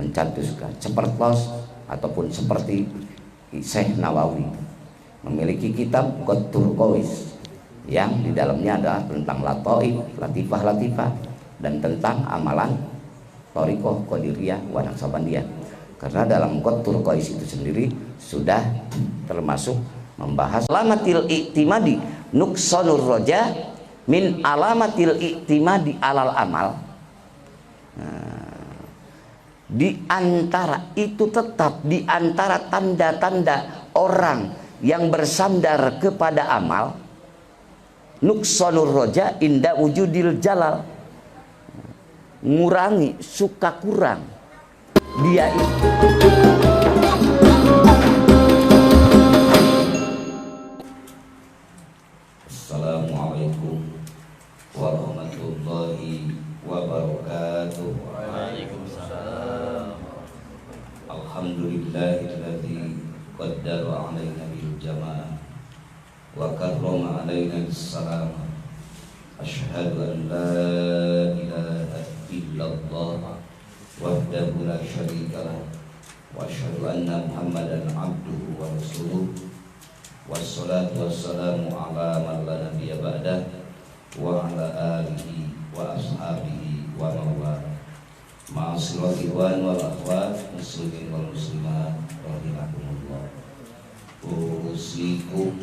mencantuskan sepertos ataupun seperti Syekh Nawawi memiliki kitab Qatur Qawis yang di dalamnya adalah tentang lataif, latifah-latifah dan tentang amalan Thariqah Qadiriyah wa Naqsabandiyah. Karena dalam Qatur Qawis itu sendiri sudah termasuk membahas alamatil i'timadi nuqsanur roja min alamatil i'timadi alal amal. Di antara itu tetap di antara tanda-tanda orang yang bersandar kepada amal, nuqsanur roja inda wujudil jalal, ngurangi suka kurang dia itu. Assalamualaikum warahmatullahi wabarakatuh. Waalaikumsalam. Alhamdulillahilladzi qaddara alaina bil jamaah wa karrama alaina bis salam. Asyhadu an la ilaha illallah wahdahu la syarika lah wa asyhadu anna Muhammadan abduhu wa rasuluh. Wassalatu wassalamu ala man la nabiyya ba'dah wa ala alihi wa ashabihi wa mawala. Ma'asyiral ikhwan wal akhwat muslimin wal muslimat rahimakumullah. Usikum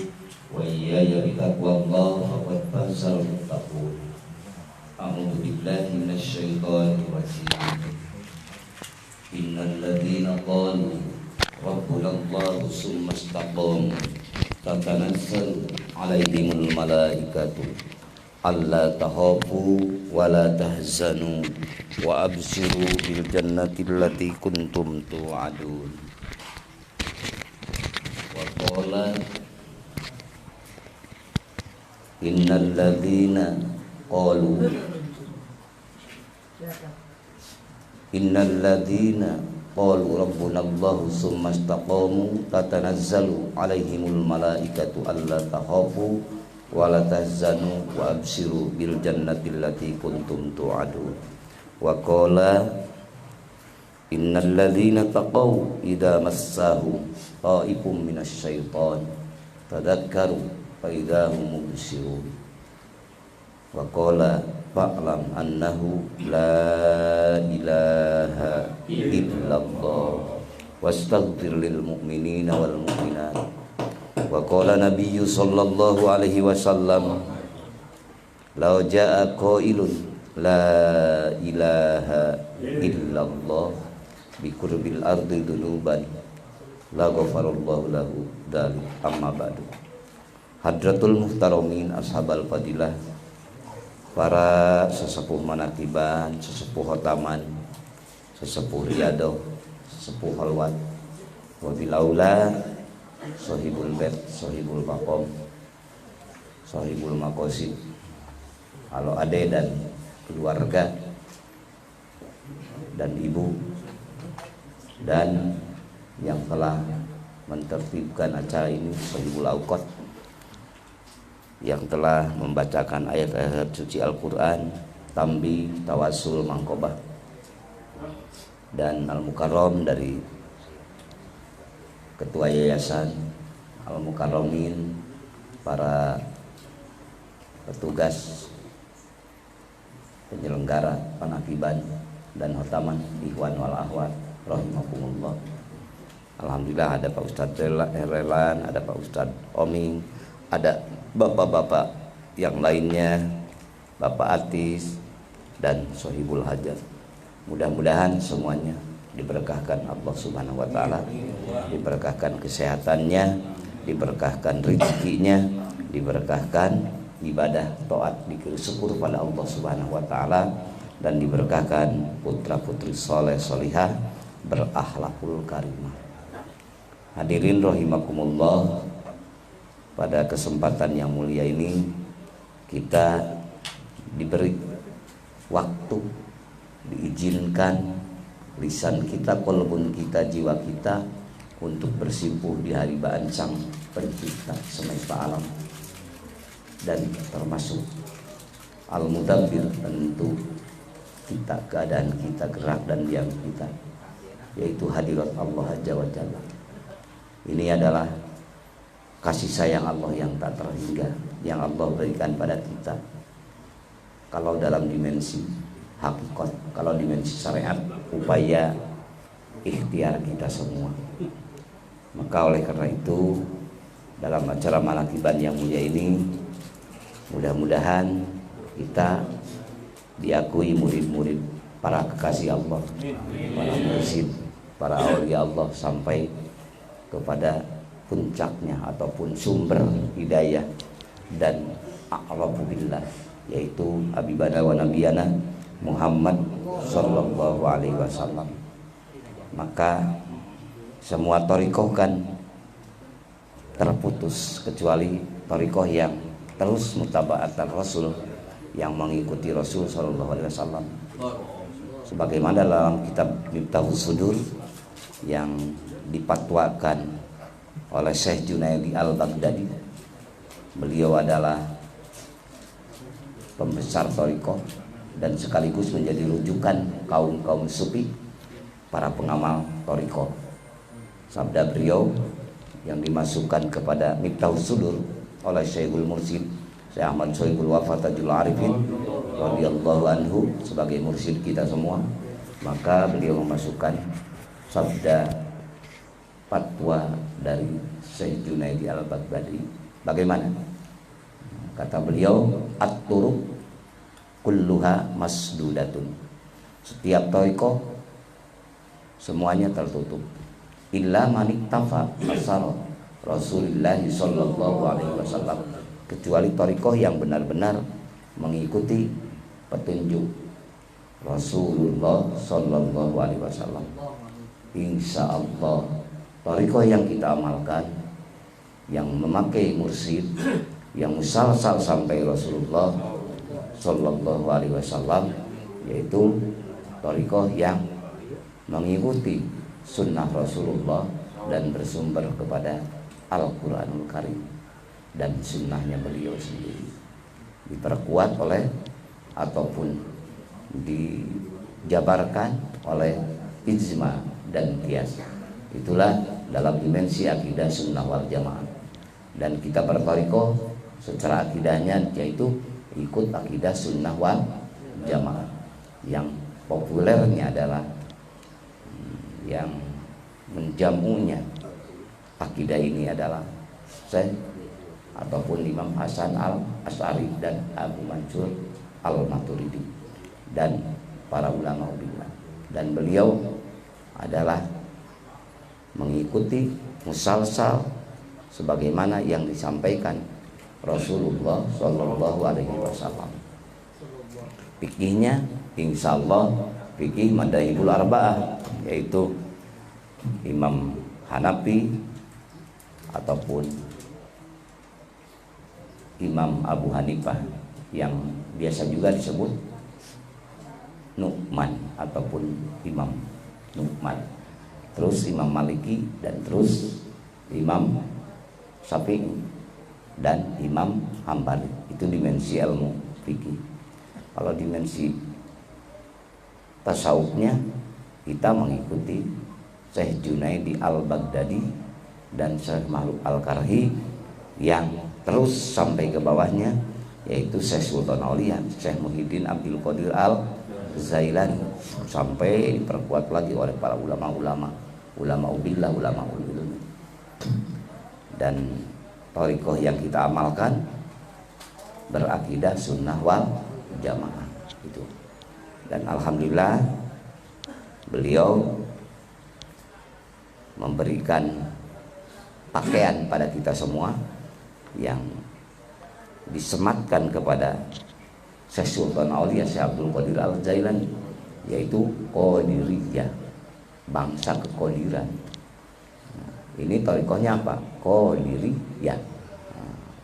wa iyaya bitaqwallah faqad fazal muttaqun. A'udzu billahi minasy syaithanir rajim. Innal ladzina qalu rabbuna Allah tsumma istaqamu tatanazzalu 'alaihimul malaikatu alla tahafu wa la tahzanu wa abshiru bil jannati allati kuntum tu'adun. Wa qala innal ladzina qalu qalu rabbuna Allah tsumma istaqamu tatanazzalu 'alaihimul malaikatu alla takhafu wa la tahzanu wa abshiru bil jannati allati kuntum tu'adun. Wa qala innal ladzina taqaw idza massahu ta'ifum minasy syaitan tadakkaru fa idza hum mubsirun. Wa qala fa'lam annahu la ilaha illallah wastaghfir lil mu'minina wal mu'minat. Wa qala nabiyyu sallallahu alaihi wasallam law jaa qailun la ilaha illallah bi qurbil ardi dunuban la ghafarallahu lahu dzalik. Amma ba'du. Hadratul muhtaramin ashabal fadilah, para sesepuh manakiban, sesepuh khotaman, sesepuh riyadoh, sesepuh halwat, wabilaula sahibul bait, sahibul maqam, sahibul maqasid, halo ade dan keluarga dan ibu dan yang telah mentertibkan acara ini, sahibul auqat, yang telah membacakan ayat-ayat suci Al-Quran, tambi, tawasul, mangkobah, dan Al-Mukarram dari Ketua Yayasan Al-Mukarramin, para petugas penyelenggara panakiban dan khotaman, ikhwan wal akhwat rahimakumullah. Alhamdulillah ada Pak Ustadz Relan, ada Pak Ustadz Oming, ada bapak-bapak yang lainnya, Bapak Atis dan Sohibul Hajat. Mudah-mudahan semuanya diberkahkan Allah Subhanahu wa taala, diberkahkan kesehatannya, diberkahkan rezekinya, diberkahkan ibadah taat dzikir syukur pada Allah Subhanahu wa taala, dan diberkahkan putra-putri soleh solihah berakhlakul karimah. Hadirin rahimakumullah, pada kesempatan yang mulia ini kita diberi waktu, diizinkan lisan kita, kolbun kita, jiwa kita untuk bersimpuh di hari Ba'ansang pencipta semesta alam, dan termasuk Al-Mudabbir, tentu kita, keadaan kita, gerak dan diam kita yaitu hadirat Allah Azza wa Jalla. Ini adalah kasih sayang Allah yang tak terhingga yang Allah berikan pada kita. Kalau dalam dimensi hakikat, kalau dimensi syariat, upaya ikhtiar kita semua. Maka oleh karena itu dalam acara Manakiban yang mulia ini, mudah-mudahan kita diakui murid-murid para kekasih Allah, para mursyid, para aulia Allah sampai kepada puncaknya ataupun sumber hidayah dan a'rafu billah, yaitu habibana wa nabiyana Muhammad sallallahu alaihi wasallam. Maka semua thariqah kan terputus kecuali thariqah yang terus mutaba'atan Rasul, yang mengikuti Rasul sallallahu alaihi wasallam. Sebagaimana dalam kitab Miftahus Sudur yang dipatwakan oleh Syekh Junaidi Al-Baghdadi. Beliau adalah pembesar thariqah dan sekaligus menjadi rujukan kaum-kaum sufi, para pengamal thariqah. Sabda beliau yang dimasukkan kepada Miftahus Sudur oleh Syekhul Mursyid Syekh Ahmad Sohibul Wafa Tajul Arifin radhiyallahu anhu sebagai mursyid kita semua. Maka beliau memasukkan sabda fatwa dari Syekh Junaidi Al-Baghdadi. Bagaimana? Kata beliau, at-turuq kulluha masdudatun. Setiap thariqah semuanya tertutup. Illa man iktafa asar Rasulullah sallallahu alaihi wasallam, kecuali thariqah yang benar-benar mengikuti petunjuk Rasulullah sallallahu alaihi wasallam. Insyaallah thariqah yang kita amalkan, yang memakai mursyid, yang musalsal sampai Rasulullah sallallahu alaihi wasallam, yaitu thariqah yang mengikuti sunnah Rasulullah dan bersumber kepada Al-Quranul Karim dan sunnahnya beliau sendiri, diperkuat oleh ataupun dijabarkan oleh ijma dan qiyas. Itulah dalam dimensi akidah sunnah wal jamaah. Dan kita berthariqah secara akidahnya yaitu ikut akidah sunnah wal jamaah. Yang populernya adalah yang menjamunya akidah ini adalah Syekh ataupun Imam Hasan Al-Asy'ari dan Abu Mansur Al-Maturidi dan para ulama ulama. Dan beliau adalah mengikuti musalsal sebagaimana yang disampaikan Rasulullah sallallahu alaihi wasallam. Fikihnya insyaallah fikih madzhabul arba'ah, yaitu Imam Hanafi ataupun Imam Abu Hanifah yang biasa juga disebut Nu'man ataupun Imam Nu'man, terus Imam Maliki, dan terus Imam Syafi'i dan Imam Hambali. Itu dimensi ilmu fikih. Kalau dimensi tasawufnya kita mengikuti Syekh Junaidi Al-Baghdadi dan Syekh Mahluk Al-Karhi, yang terus sampai ke bawahnya yaitu Syekh Sultan Aulia, Syekh Muhyiddin Abdul Qadir Al-Zailani, sampai diperkuat lagi oleh para ulama-ulama, ulama ubillah, ulama ulil. Dan thariqah yang kita amalkan berakidah sunnah wal jamaah itu. Dan alhamdulillah beliau memberikan pakaian pada kita semua yang disematkan kepada Syekh Sultan Aulia Syekh Abdul Qadir Al-Jailani, yaitu Qadiriyah, bangsa kekodiran. Ini thariqahnya apa? Qadiriyah.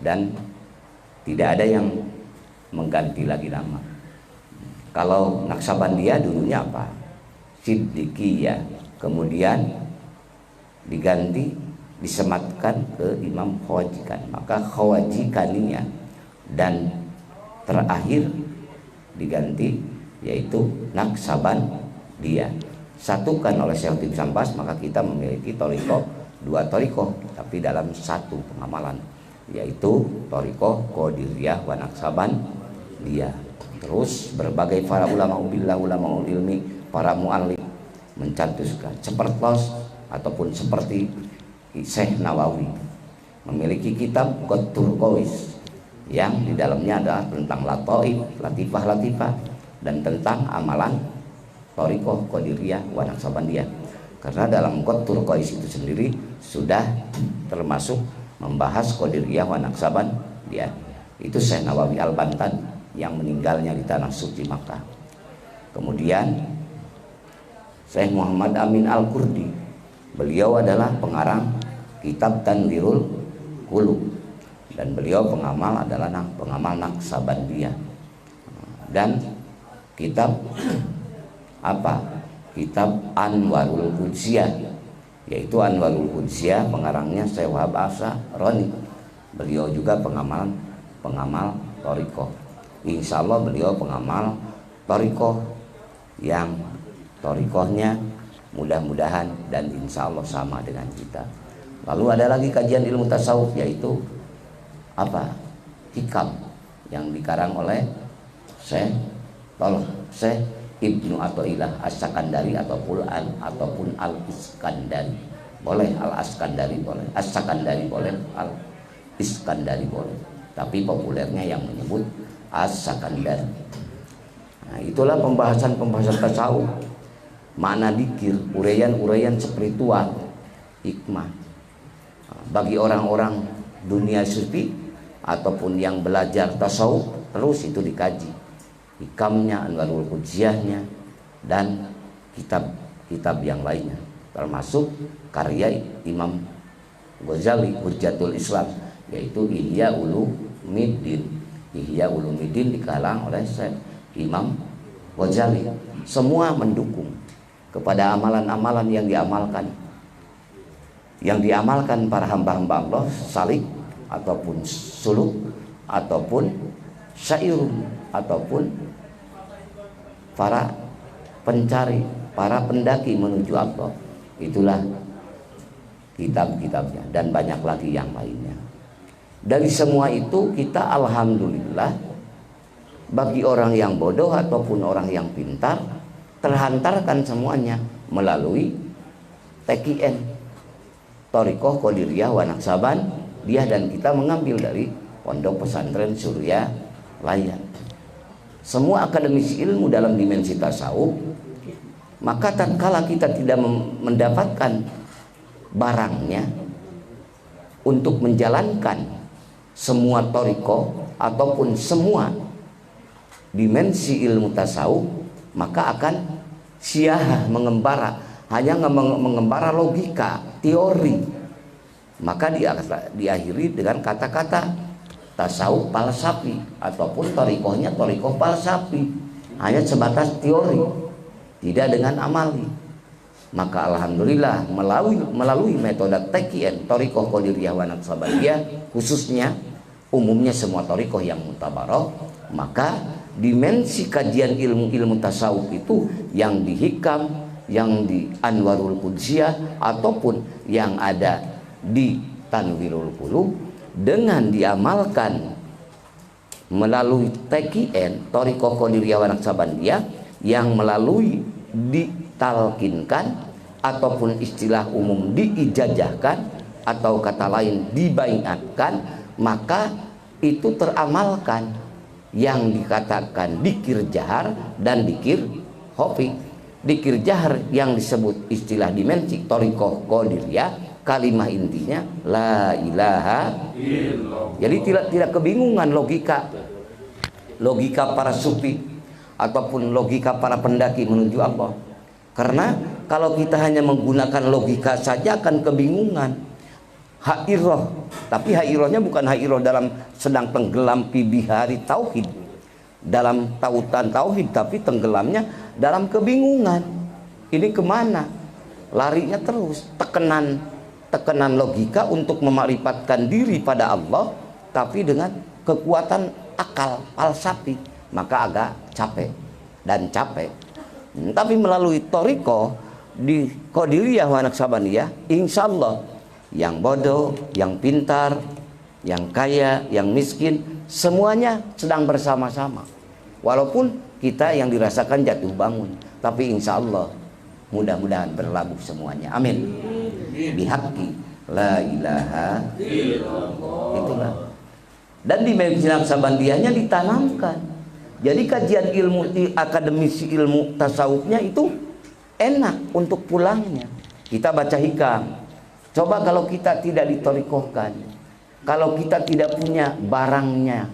Dan tidak ada yang mengganti lagi nama. Kalau Naksabandiyah dulunya apa? Siddiqiyah. Kemudian diganti, disematkan ke Imam Khawajikan, maka Khawajikaniya, dan terakhir diganti yaitu Naksabandiyah disatukan oleh Syekh Ibnu Sambas, maka kita memiliki toriko, dua toriko tapi dalam satu pengamalan, yaitu toriko Qadiriyah wa Naqsabandiyah. Terus berbagai para ulama billah, ulama ilmi, para muallim mencantumkan sepertos ataupun seperti Syekh Nawawi memiliki kitab Qatul Qawis yang di dalamnya adalah tentang lataif, latifah dan tentang amalan Thariqah Qadiriyah wa Naqsabandiyah. Karena dalam Qatul Qawis itu sendiri sudah termasuk membahas Qadiriyah wa Naqsabandiyah. Itu Syekh Nawawi Al-Bantan yang meninggalnya di tanah suci Makkah. Kemudian Syekh Muhammad Amin Al-Qurdi, beliau adalah pengarang kitab Tanwirul Qulub dan beliau pengamal adalah pengamal Naqsabandiyah. Dan kitab kitab Anwarul Qudsiyah, yaitu Anwarul Qudsiyah pengarangnya Syekh Wahab Asy-Syahrani. Beliau juga pengamal thariqah. Insya Allah beliau pengamal thariqah yang thariqahnya mudah-mudahan dan insya Allah sama dengan kita. Lalu ada lagi kajian ilmu tasawuf, yaitu hikam yang dikarang oleh Syekh Ibnu Athaillah As-Sakandari ataupun Al-Iskandari. Boleh Al-Askandari, boleh As-Sakandari, boleh Al-Iskandari, boleh. Tapi populernya yang menyebut As-Sakandari. Nah, itulah pembahasan tasawuf. Makna dzikir, uraian spiritual, hikmah. Bagi orang-orang dunia sufi ataupun yang belajar tasawuf, terus itu dikaji. Hikamnya, Anwarul Qudsiyahnya, dan kitab-kitab yang lainnya, termasuk karya Imam Ghazali Hujjatul Islam, yaitu Ihya Ulumuddin. Ihya Ulumuddin dikalang oleh Syekh Imam Ghazali. Semua mendukung kepada amalan-amalan yang diamalkan para hamba-hamba Allah, salik ataupun suluk ataupun syairun ataupun para pencari, para pendaki menuju Allah. Itulah kitab-kitabnya dan banyak lagi yang lainnya. Dari semua itu kita alhamdulillah, bagi orang yang bodoh ataupun orang yang pintar, terhantarkan semuanya melalui TKN, Thariqah Qadiriyah wa Naqsabandiyah, dan kita mengambil dari Pondok Pesantren Surya Layan. Semua akademisi ilmu dalam dimensi tasawuf, maka tatkala kita tidak mendapatkan barangnya untuk menjalankan semua thariqah ataupun semua dimensi ilmu tasawuf, maka akan sia mengembara, hanya mengembara logika, teori. Maka diakhiri dengan kata-kata tasawuf falsafi ataupun thariqahnya thariqah falsafi, hanya sebatas teori, tidak dengan amali. Maka alhamdulillah melalui metode TKN, Thariqah Qadiriyah wa Naqsabandiyah, khususnya umumnya semua thariqah yang mutabarok, maka dimensi kajian ilmu-ilmu tasawuf itu yang di hikam, yang di Anwarul Qudsiyah ataupun yang ada di Tanwirul Qulub, dengan diamalkan melalui TKN, Thariqah Qadiriyah wa Naqsabandiyah, yang melalui ditalkinkan ataupun istilah umum diijazahkan atau kata lain dibaiatkan, maka itu teramalkan yang dikatakan dzikir jahar dan dzikir khafi. Dzikir jahar yang disebut istilah dimensi Thariqah Qadiriyah, kalimat intinya la ilaha illallah. Jadi tidak kebingungan logika para sufi ataupun logika para pendaki menuju Allah. Karena kalau kita hanya menggunakan logika saja akan kebingungan. Hairoh, tapi hairohnya bukan hairoh dalam sedang tenggelam di bihari tauhid, dalam tautan tauhid, tapi tenggelamnya dalam kebingungan. Ini kemana? Larinya terus tekanan logika untuk memarifatkan diri pada Allah, tapi dengan kekuatan akal falsafi, maka agak capek. Tapi melalui thariqah di Qadiriyah wa Naqsabandiyah, insya Allah yang bodoh, yang pintar, yang kaya, yang miskin, semuanya sedang bersama-sama. Walaupun kita yang dirasakan jatuh bangun, tapi insya Allah mudah-mudahan berlabuh semuanya. Amin. Bihaqqi la ilaha illallah. Itulah. Dan di Masjid Naqsabandiyahnya ditanamkan. Jadi kajian ilmu akademisi ilmu tasawufnya itu enak untuk pulangnya. Kita baca hikam. Coba kalau kita tidak ditorikohkan, kalau kita tidak punya barangnya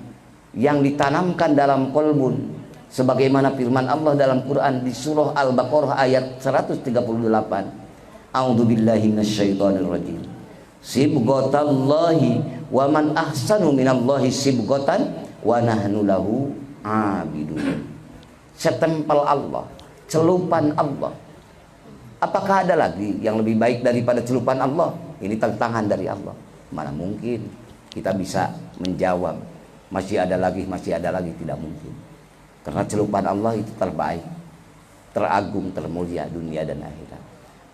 yang ditanamkan dalam kolbun, sebagaimana firman Allah dalam Quran di surah Al-Baqarah ayat 138. A'udzubillahi minasyaitonirrajim. Sibghatallahi wa man ahsanu minallahi sibghatan wa nahnu lahu abidun. Setempel Allah, celupan Allah. Apakah ada lagi yang lebih baik daripada celupan Allah? Ini tantangan dari Allah. Mana mungkin kita bisa menjawab masih ada lagi, tidak mungkin. Karena celupan Allah itu terbaik, teragung, termulia dunia dan akhirat.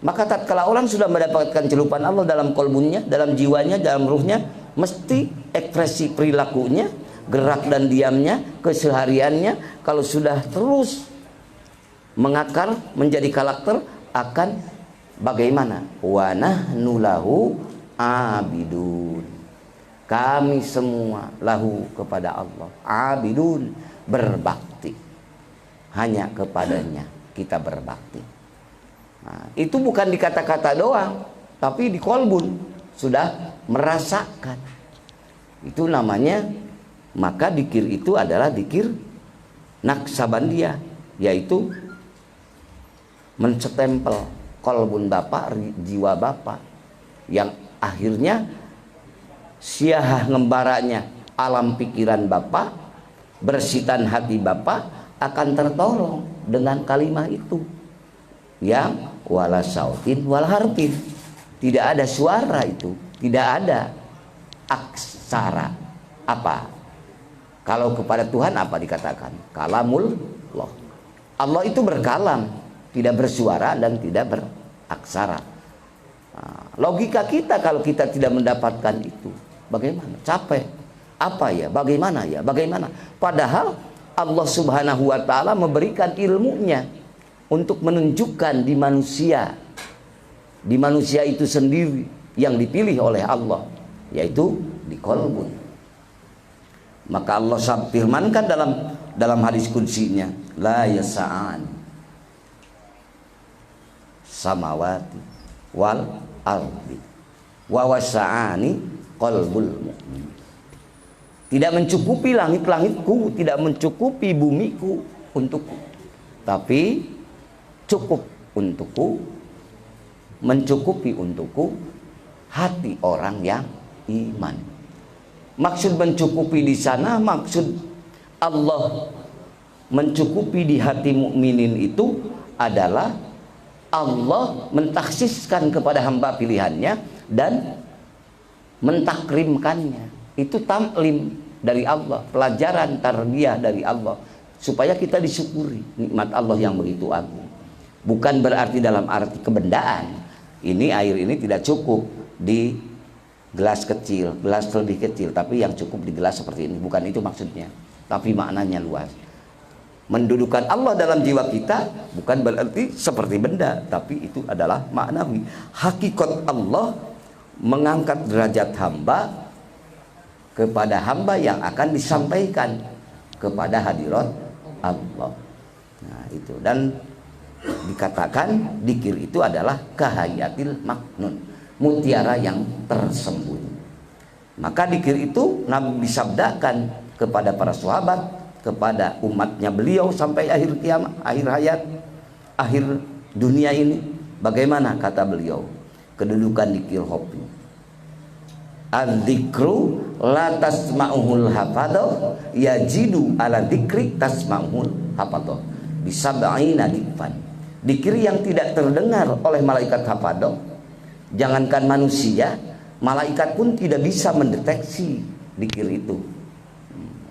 Maka tatkala orang sudah mendapatkan celupan Allah dalam kolbunnya, dalam jiwanya, dalam ruhnya, mesti ekspresi perilakunya, gerak dan diamnya, kesehariannya, kalau sudah terus mengakar menjadi karakter, akan bagaimana? Wa nahnu lahu abidun. Kami semua lahu kepada Allah, abidun, berbakti. Hanya kepadanya kita berbakti. Nah, itu bukan di kata-kata doang, tapi di kolbun sudah merasakan. Itu namanya, maka dikir itu adalah dikir Naqsabandiyah, yaitu menstempel kolbun Bapak, jiwa Bapak, yang akhirnya siah ngembaranya alam pikiran Bapak, bersitan hati Bapak akan tertolong dengan kalimat itu yang wala sautin wal harfin. Tidak ada suara itu, tidak ada aksara. Apa? Kalau kepada Tuhan apa dikatakan? Kalamullah. Allah itu berkalam, tidak bersuara dan tidak beraksara. Nah, logika kita kalau kita tidak mendapatkan itu, bagaimana? Capek. Apa ya? Bagaimana ya? Bagaimana? Padahal Allah Subhanahu wa taala memberikan ilmunya untuk menunjukkan di manusia. Di manusia itu sendiri yang dipilih oleh Allah, yaitu di kolbun. Maka Allah firmankan dalam hadis qudsinya, la yasa'an samawati wal ardi wa wasa'ani qalbul mu'min. Tidak mencukupi langit-langitku, tidak mencukupi bumiku untukku, tapi cukup untukku, mencukupi untukku hati orang yang iman. Maksud mencukupi di sana, maksud Allah mencukupi di hati mukminin itu adalah Allah mentaksiskan kepada hamba pilihannya dan mentakrimkannya. Itu tamlim dari Allah, pelajaran tarbiyah dari Allah, supaya kita disyukuri nikmat Allah yang begitu agung. Bukan berarti dalam arti kebendaan. Ini air ini tidak cukup di gelas kecil, gelas lebih kecil, tapi yang cukup di gelas seperti ini. Bukan itu maksudnya, tapi maknanya luas. Mendudukan Allah dalam jiwa kita bukan berarti seperti benda, tapi itu adalah maknawi. Hakikat Allah mengangkat derajat hamba kepada hamba yang akan disampaikan kepada hadirat Allah. Nah, itu. Dan dikatakan dikir itu adalah kahayatil maknun, mutiara yang tersembunyi. Maka dikir itu Nabi sabdakan kepada para sahabat, kepada umatnya beliau sampai akhir kiamat, akhir hayat, akhir dunia ini. Bagaimana kata beliau kedudukan dikir hobi? Adzikru la tasma'uhul hafadh yajidu ala dzikri tasma'uhul hafadh bisab'ina difan. Dikir yang tidak terdengar oleh malaikat hafadh, jangankan manusia, malaikat pun tidak bisa mendeteksi dikir itu,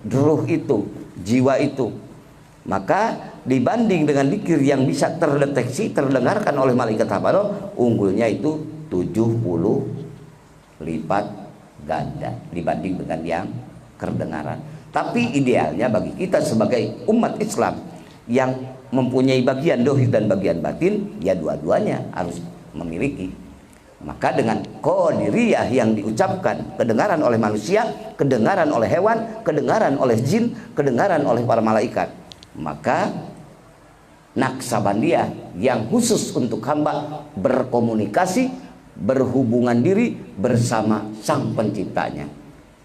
ruh itu, jiwa itu. Maka dibanding dengan zikir yang bisa terdeteksi, terdengarkan oleh malaikat hafadz, unggulnya itu 70 lipat ganda dibanding dengan yang kedengaran. Tapi idealnya bagi kita sebagai umat Islam yang mempunyai bagian dohir dan bagian batin, ya dua-duanya harus memiliki. Maka dengan qadiriyah yang diucapkan, kedengaran oleh manusia, kedengaran oleh hewan, kedengaran oleh jin, kedengaran oleh para malaikat, maka Naksabandiyah yang khusus untuk hamba berkomunikasi, berhubungan diri bersama sang penciptanya.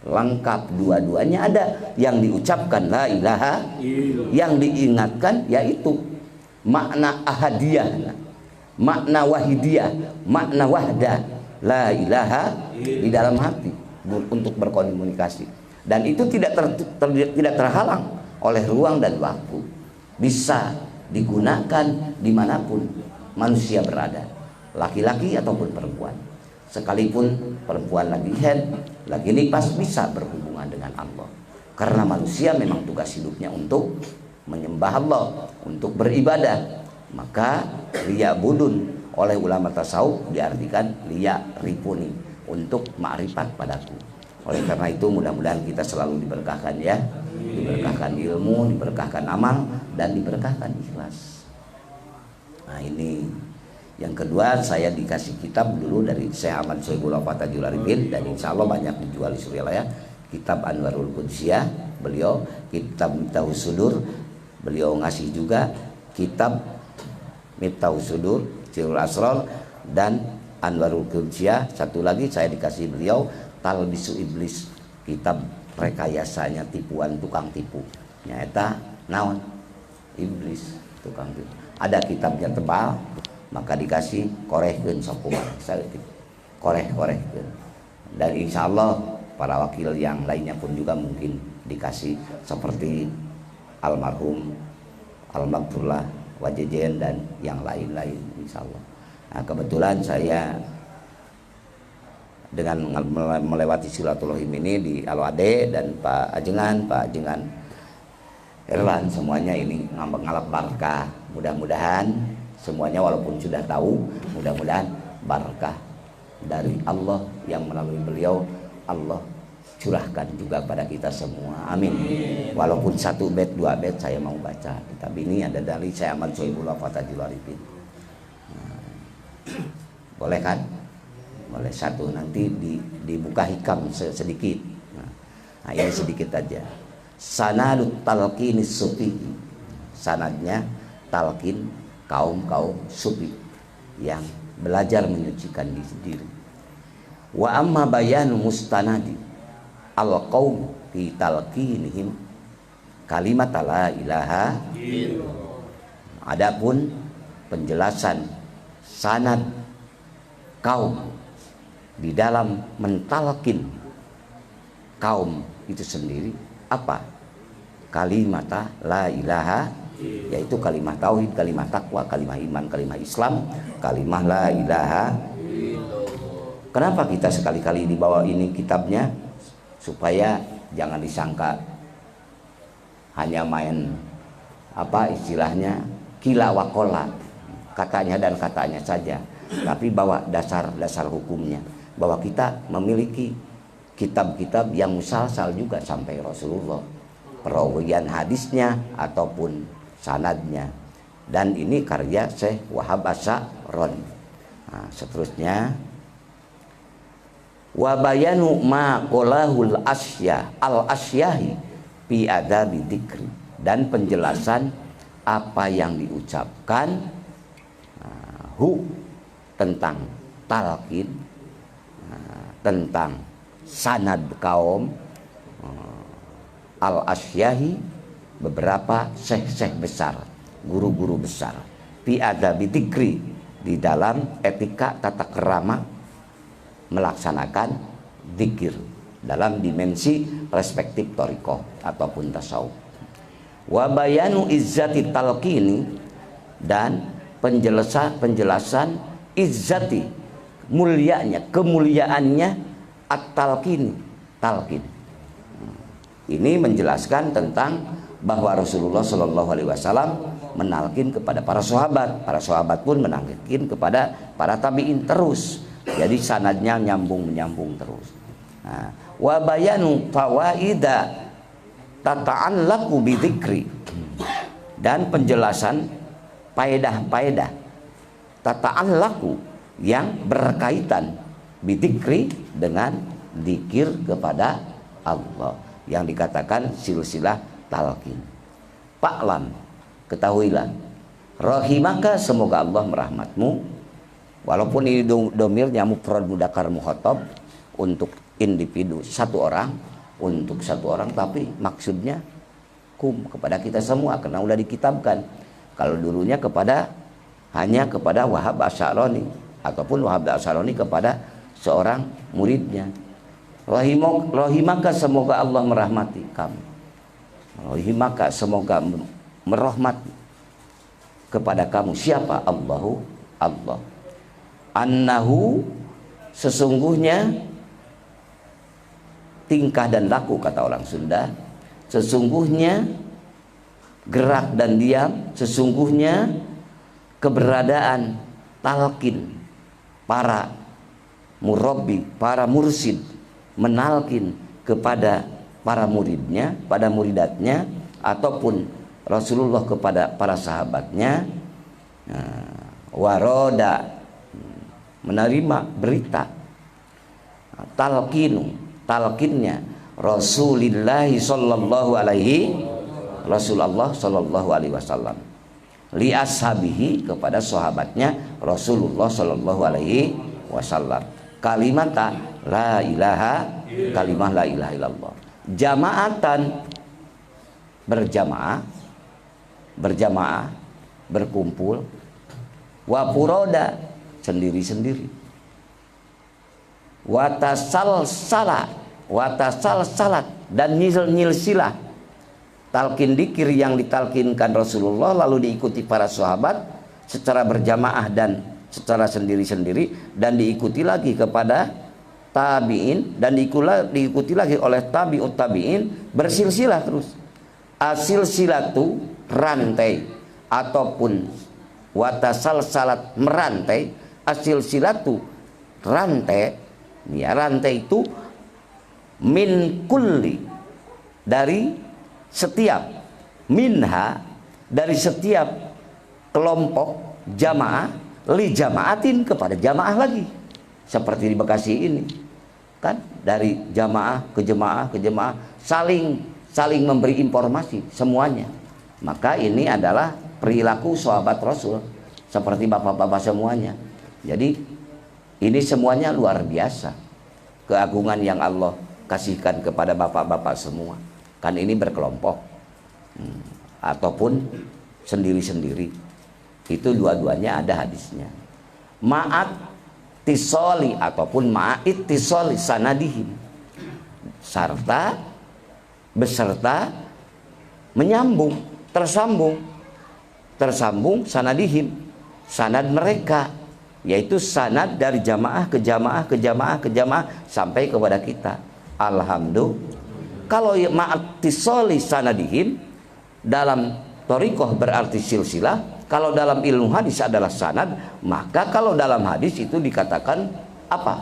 Lengkap dua-duanya ada. Yang diucapkan la ilaha, yang diingatkan yaitu makna ahadiyah, makna wahidiyah, makna wahdah, la ilaha di dalam hati untuk berkomunikasi. Dan itu tidak terhalang oleh ruang dan waktu, bisa digunakan dimanapun manusia berada, laki-laki ataupun perempuan. Sekalipun perempuan lagi haid, lagi nifas, bisa berhubungan dengan Allah. Karena manusia memang tugas hidupnya untuk menyembah Allah, untuk beribadah. Maka liya budun oleh ulama tasawuf diartikan liya ripuni, untuk ma'rifat padaku. Oleh karena itu mudah-mudahan kita selalu diberkahkan ya, diberkahkan ilmu, diberkahkan amal, dan diberkahkan ikhlas. Nah ini yang kedua, saya dikasih kitab dulu dari Syekh Ahmad Sohibul Wafat Tajul Arifin, dan insya Allah banyak dijual di Suriah, kitab Anwarul Qudsiyah beliau, kitab Miftahus Sudur beliau ngasih juga, kitab Miftahus Sudur Sirrul Asrar dan Anwarul Qudsiyah. Satu lagi saya dikasih beliau Talbisu Iblis, kitab rekayasanya tipuan tukang tipu. Nyata naon iblis tukang tipu. Ada kitabnya tebal, maka dikasih korehkeun sok kumaha saeutik. Koreh-korehkeun. Dan insya Allah para wakil yang lainnya pun juga mungkin dikasih seperti almarhum Al-Maghfurlah Wajejen dan yang lain-lain insya Allah. Nah, kebetulan saya dengan melewati silaturahim ini di Alwade dan Pak Ajengan Erlan, semuanya ini ngalap barkah. Mudah-mudahan semuanya walaupun sudah tahu, mudah-mudahan barakah dari Allah yang melalui beliau Allah curahkan juga pada kita semua. Amin. Walaupun 1 bait 2 bait saya mau baca. Kitab ini ada dari Syekh Ahmad Sohibul Wafat Tajul Arifin. Boleh kan? Boleh satu, nanti dibuka hikam sedikit. Nah, ini sedikit aja. Sanadut talqinis sufi. Sanadnya talqin kaum sufi yang belajar menyucikan diri. Wa amma bayanu mustanadi al qaum fi talqinihim kalimat la ilaha illallah. Adapun penjelasan sanad kaum di dalam mentalkin kaum itu sendiri apa? Kalimat la ilaha, yaitu kalimat tauhid, kalimat takwa, kalimat iman, kalimat Islam, kalimat la ilaha. Kenapa kita sekali-kali dibawa ini kitabnya? Supaya jangan disangka hanya main apa istilahnya kila wakola, katanya dan katanya saja, tapi bawa dasar-dasar hukumnya, bahwa kita memiliki kitab-kitab yang musalsal juga sampai Rasulullah, perawian hadisnya ataupun sanadnya. Dan ini karya Syekh Wahab Asy'arani. Nah, seterusnya wa bayanu ma qolahul al-asyahi fi adabi dzikri, dan penjelasan apa yang diucapkan tentang talqin, tentang sanad kaum al-asyahi, beberapa syekh-syekh besar, guru-guru besar, fi adabi dzikri, di dalam etika tata kerama melaksanakan zikir dalam dimensi perspektif thariqah ataupun tasawuf. Wa bayanu izzati talqini, dan penjelasan izzati, mulianya, kemuliaannya at-talqin, talqin. Ini menjelaskan tentang bahwa Rasulullah Shallallahu Alaihi Wasallam menalkin kepada para sahabat pun menalkin kepada para tabi'in terus. Jadi sanadnya menyambung terus. Nah, wa bayanu fawaida tata'allaqu bidzikri, dan penjelasan faedah-faedah tata'allaqu yang berkaitan bidzikri dengan zikir kepada Allah yang dikatakan silsilah talqin. Fa'lam, ketahuilah, rahimaka, semoga Allah merahmatmu. Walaupun ini domirnya mufrad mudzakkar mukhatab untuk individu satu orang, untuk satu orang, tapi maksudnya kepada kita semua karena sudah dikitabkan. Kalau dulunya hanya kepada Wahab Asy'arani ataupun Wahab Asy'arani kepada seorang muridnya. Rahimaka, semoga Allah merahmati kamu. Rahimaka, semoga merahmat kepada kamu. Siapa? Allah. Annahu, sesungguhnya tingkah dan laku, kata orang Sunda, sesungguhnya gerak dan diam, sesungguhnya keberadaan talqin para murabbi, para mursid, menalkin kepada para muridnya, pada muridatnya, ataupun Rasulullah kepada para sahabatnya, waroda, menerima berita, talqinnya Rasulullah sallallahu alaihi wasallam li ashabihi, kepada sahabatnya Rasulullah sallallahu alaihi wasallam, kalimat la ilaha, kalimah la ilaha illallah, jamaatan, berjamaah, berkumpul, wa furoda, sendiri-sendiri, watasal-salat, dan nyilsilah, talqin dikir yang ditalkinkan Rasulullah lalu diikuti para sahabat secara berjamaah dan secara sendiri-sendiri, dan diikuti lagi kepada tabi'in, dan diikuti lagi oleh tabi'ut tabi'in, bersilsilah terus. Asilsilatu, rantai, ataupun watasal-salat, merantai. Asilsilatu, rantai, ya, rantai itu min kulli, dari setiap, minha, dari setiap kelompok jamaah, li jamaatin, kepada jamaah lagi, seperti di Bekasi ini kan, dari jamaah ke jamaah saling memberi informasi semuanya. Maka ini adalah perilaku sahabat Rasul seperti bapak-bapak semuanya. Jadi ini semuanya luar biasa, keagungan yang Allah kasihkan kepada bapak-bapak semua. Kan ini berkelompok ataupun sendiri-sendiri, itu dua-duanya ada hadisnya. Ma'at tisoli ataupun ma'it tisoli sanadihim, beserta menyambung, tersambung sanadihim, sanad mereka, yaitu sanad dari jamaah ke jamaah sampai kepada kita. Alhamdulillah. Kalau ma'atisoli sanadihim dalam thariqah berarti silsilah, kalau dalam ilmu hadis adalah sanad, maka kalau dalam hadis itu dikatakan apa?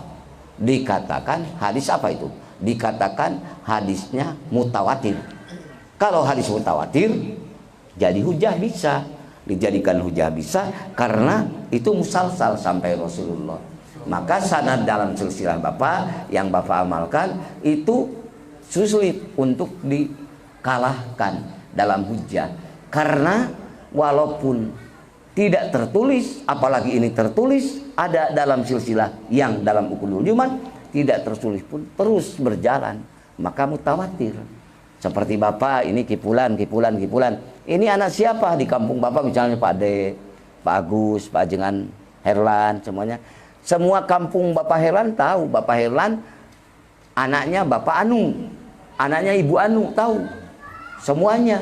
Dikatakan hadis apa itu? Dikatakan hadisnya mutawatir. Kalau hadis mutawatir jadi hujah, bisa dijadikan hujah, bisa, karena itu musalsal sampai Rasulullah. Maka sanad dalam silsilah Bapak yang Bapak amalkan itu sulit untuk dikalahkan dalam hujah, karena walaupun tidak tertulis, apalagi ini tertulis, ada dalam silsilah yang dalam ukulul jumat, tidak tertulis pun terus berjalan, maka mutawatir. Seperti Bapak ini kipulan. Ini anak siapa di kampung Bapak, misalnya Pak Ade, Pak Agus, Pak Jengan, Herlan, semuanya. Semua kampung Bapak Herlan tahu Bapak Herlan anaknya Bapak Anu, anaknya Ibu Anu, tahu semuanya.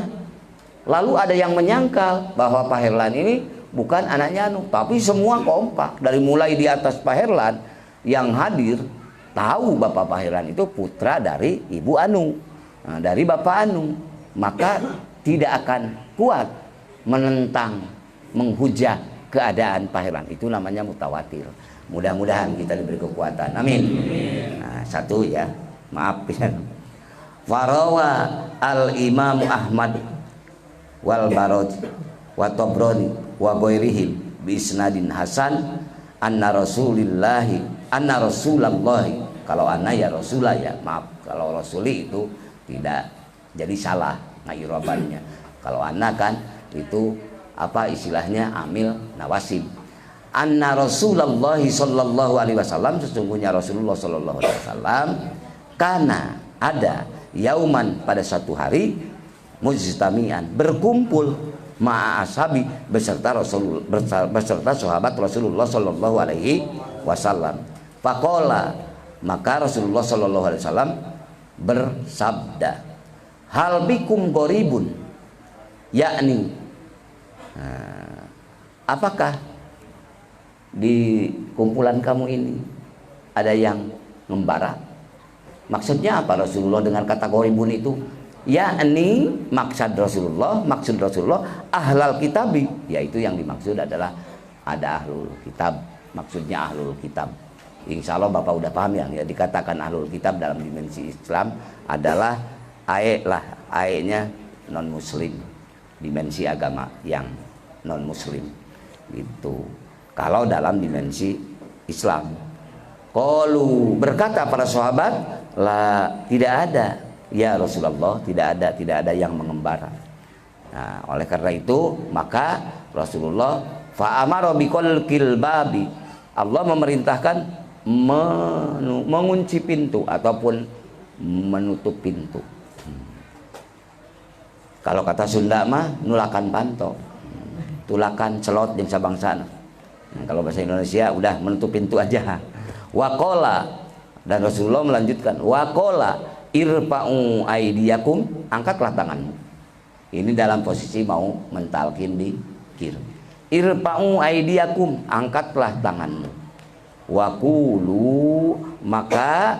Lalu ada yang menyangkal bahwa Pak Herlan ini bukan anaknya Anu, tapi semua kompak dari mulai di atas Pak Herlan yang hadir tahu Bapak Pak Herlan itu putra dari Ibu Anu, dari Bapak Anu. Maka tidak akan kuat menentang, menghujah keadaan pangeran. Itu namanya mutawatir. Mudah-mudahan kita diberi kekuatan. Amin. Nah, satu ya, maaf ya. Farawa al-Imam Ahmad wal Baraj wa Tabrani wa ghairihim bi isnadin hasan anna Rasulullah, kalau anna ya Rasulullah ya, maaf, kalau Rasuli itu tidak, jadi salah ngairobannya. Kalau anna kan itu apa istilahnya, amil nawasib. Anna Rasulullah sallallahu alaihi wasallam, sesungguhnya Rasulullah sallallahu alaihi wasallam, karena ada yauman, pada satu hari, mujtami'an, berkumpul, ma'a ashabi, beserta sahabat Rasulullah sallallahu alaihi wasallam. Faqala, maka Rasulullah sallallahu alaihi wasallam bersabda, hal bikum goribun, yakni apakah di kumpulan kamu ini ada yang ngembara? Maksudnya apa Rasulullah dengan kata goribun itu? Yakni maksud Rasulullah ahlal kitabi, yaitu yang dimaksud adalah ada ahlul kitab, maksudnya ahlul kitab. Insya Allah Bapak udah paham ya, dikatakan ahlul kitab dalam dimensi Islam adalah ae-nya non muslim, dimensi agama yang non muslim gitu. Kalau dalam dimensi Islam, qalu, berkata para sahabat, la, tidak ada ya Rasulullah, tidak ada yang mengembara. Nah, oleh karena itu maka Rasulullah fa'amara biqalqil babi, Allah memerintahkan mengunci pintu ataupun menutup pintu. Kalau kata Sunda mah nulakan panto, tulakan celot jeung sabangsana. Kalau bahasa Indonesia udah menutup pintu aja. Waqala, dan Rasulullah melanjutkan, waqala irfa'u aidiyakum, angkatlah tanganmu. Ini dalam posisi mau mentalkin di kir. Irfa'u aidiyakum, angkatlah tanganmu. Waqulu, maka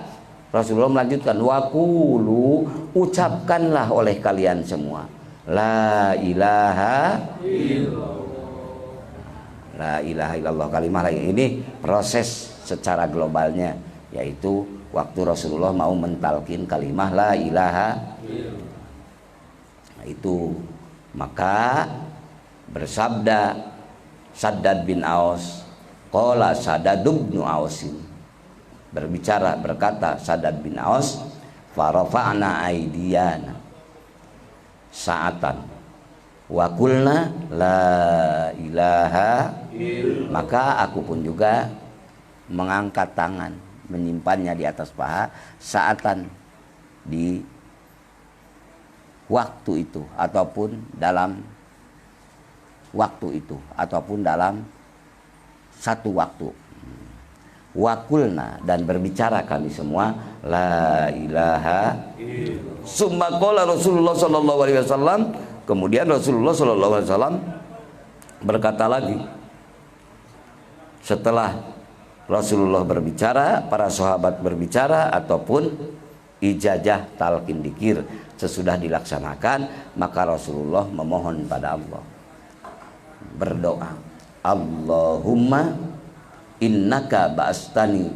Rasulullah melanjutkan, waqulu, ucapkanlah oleh kalian semua, la ilaha illallah. La ilaha illallah, kalimah lagi. Ini proses secara globalnya, yaitu waktu Rasulullah mau mentalkin kalimah la ilaha illallah. Nah, itu maka bersabda Saddad bin Aus, qala Saddad bin Ausin, berkata Saddad bin Aus, farafa'na aidiyana sa'atan wa qulna la ilaha, maka aku pun juga mengangkat tangan, menyimpannya di atas paha saatan, di waktu itu ataupun dalam waktu itu ataupun dalam satu waktu. Wakulna, dan berbicara kami semua, la ilaha. Summa qala Rasulullah sallallahu alaihi wasallam, kemudian Rasulullah sallallahu alaihi wasallam berkata lagi, setelah Rasulullah berbicara, para sahabat berbicara ataupun ijazah talqin dzikir sesudah dilaksanakan, maka Rasulullah memohon pada Allah, berdoa, Allahumma innaka ba'astani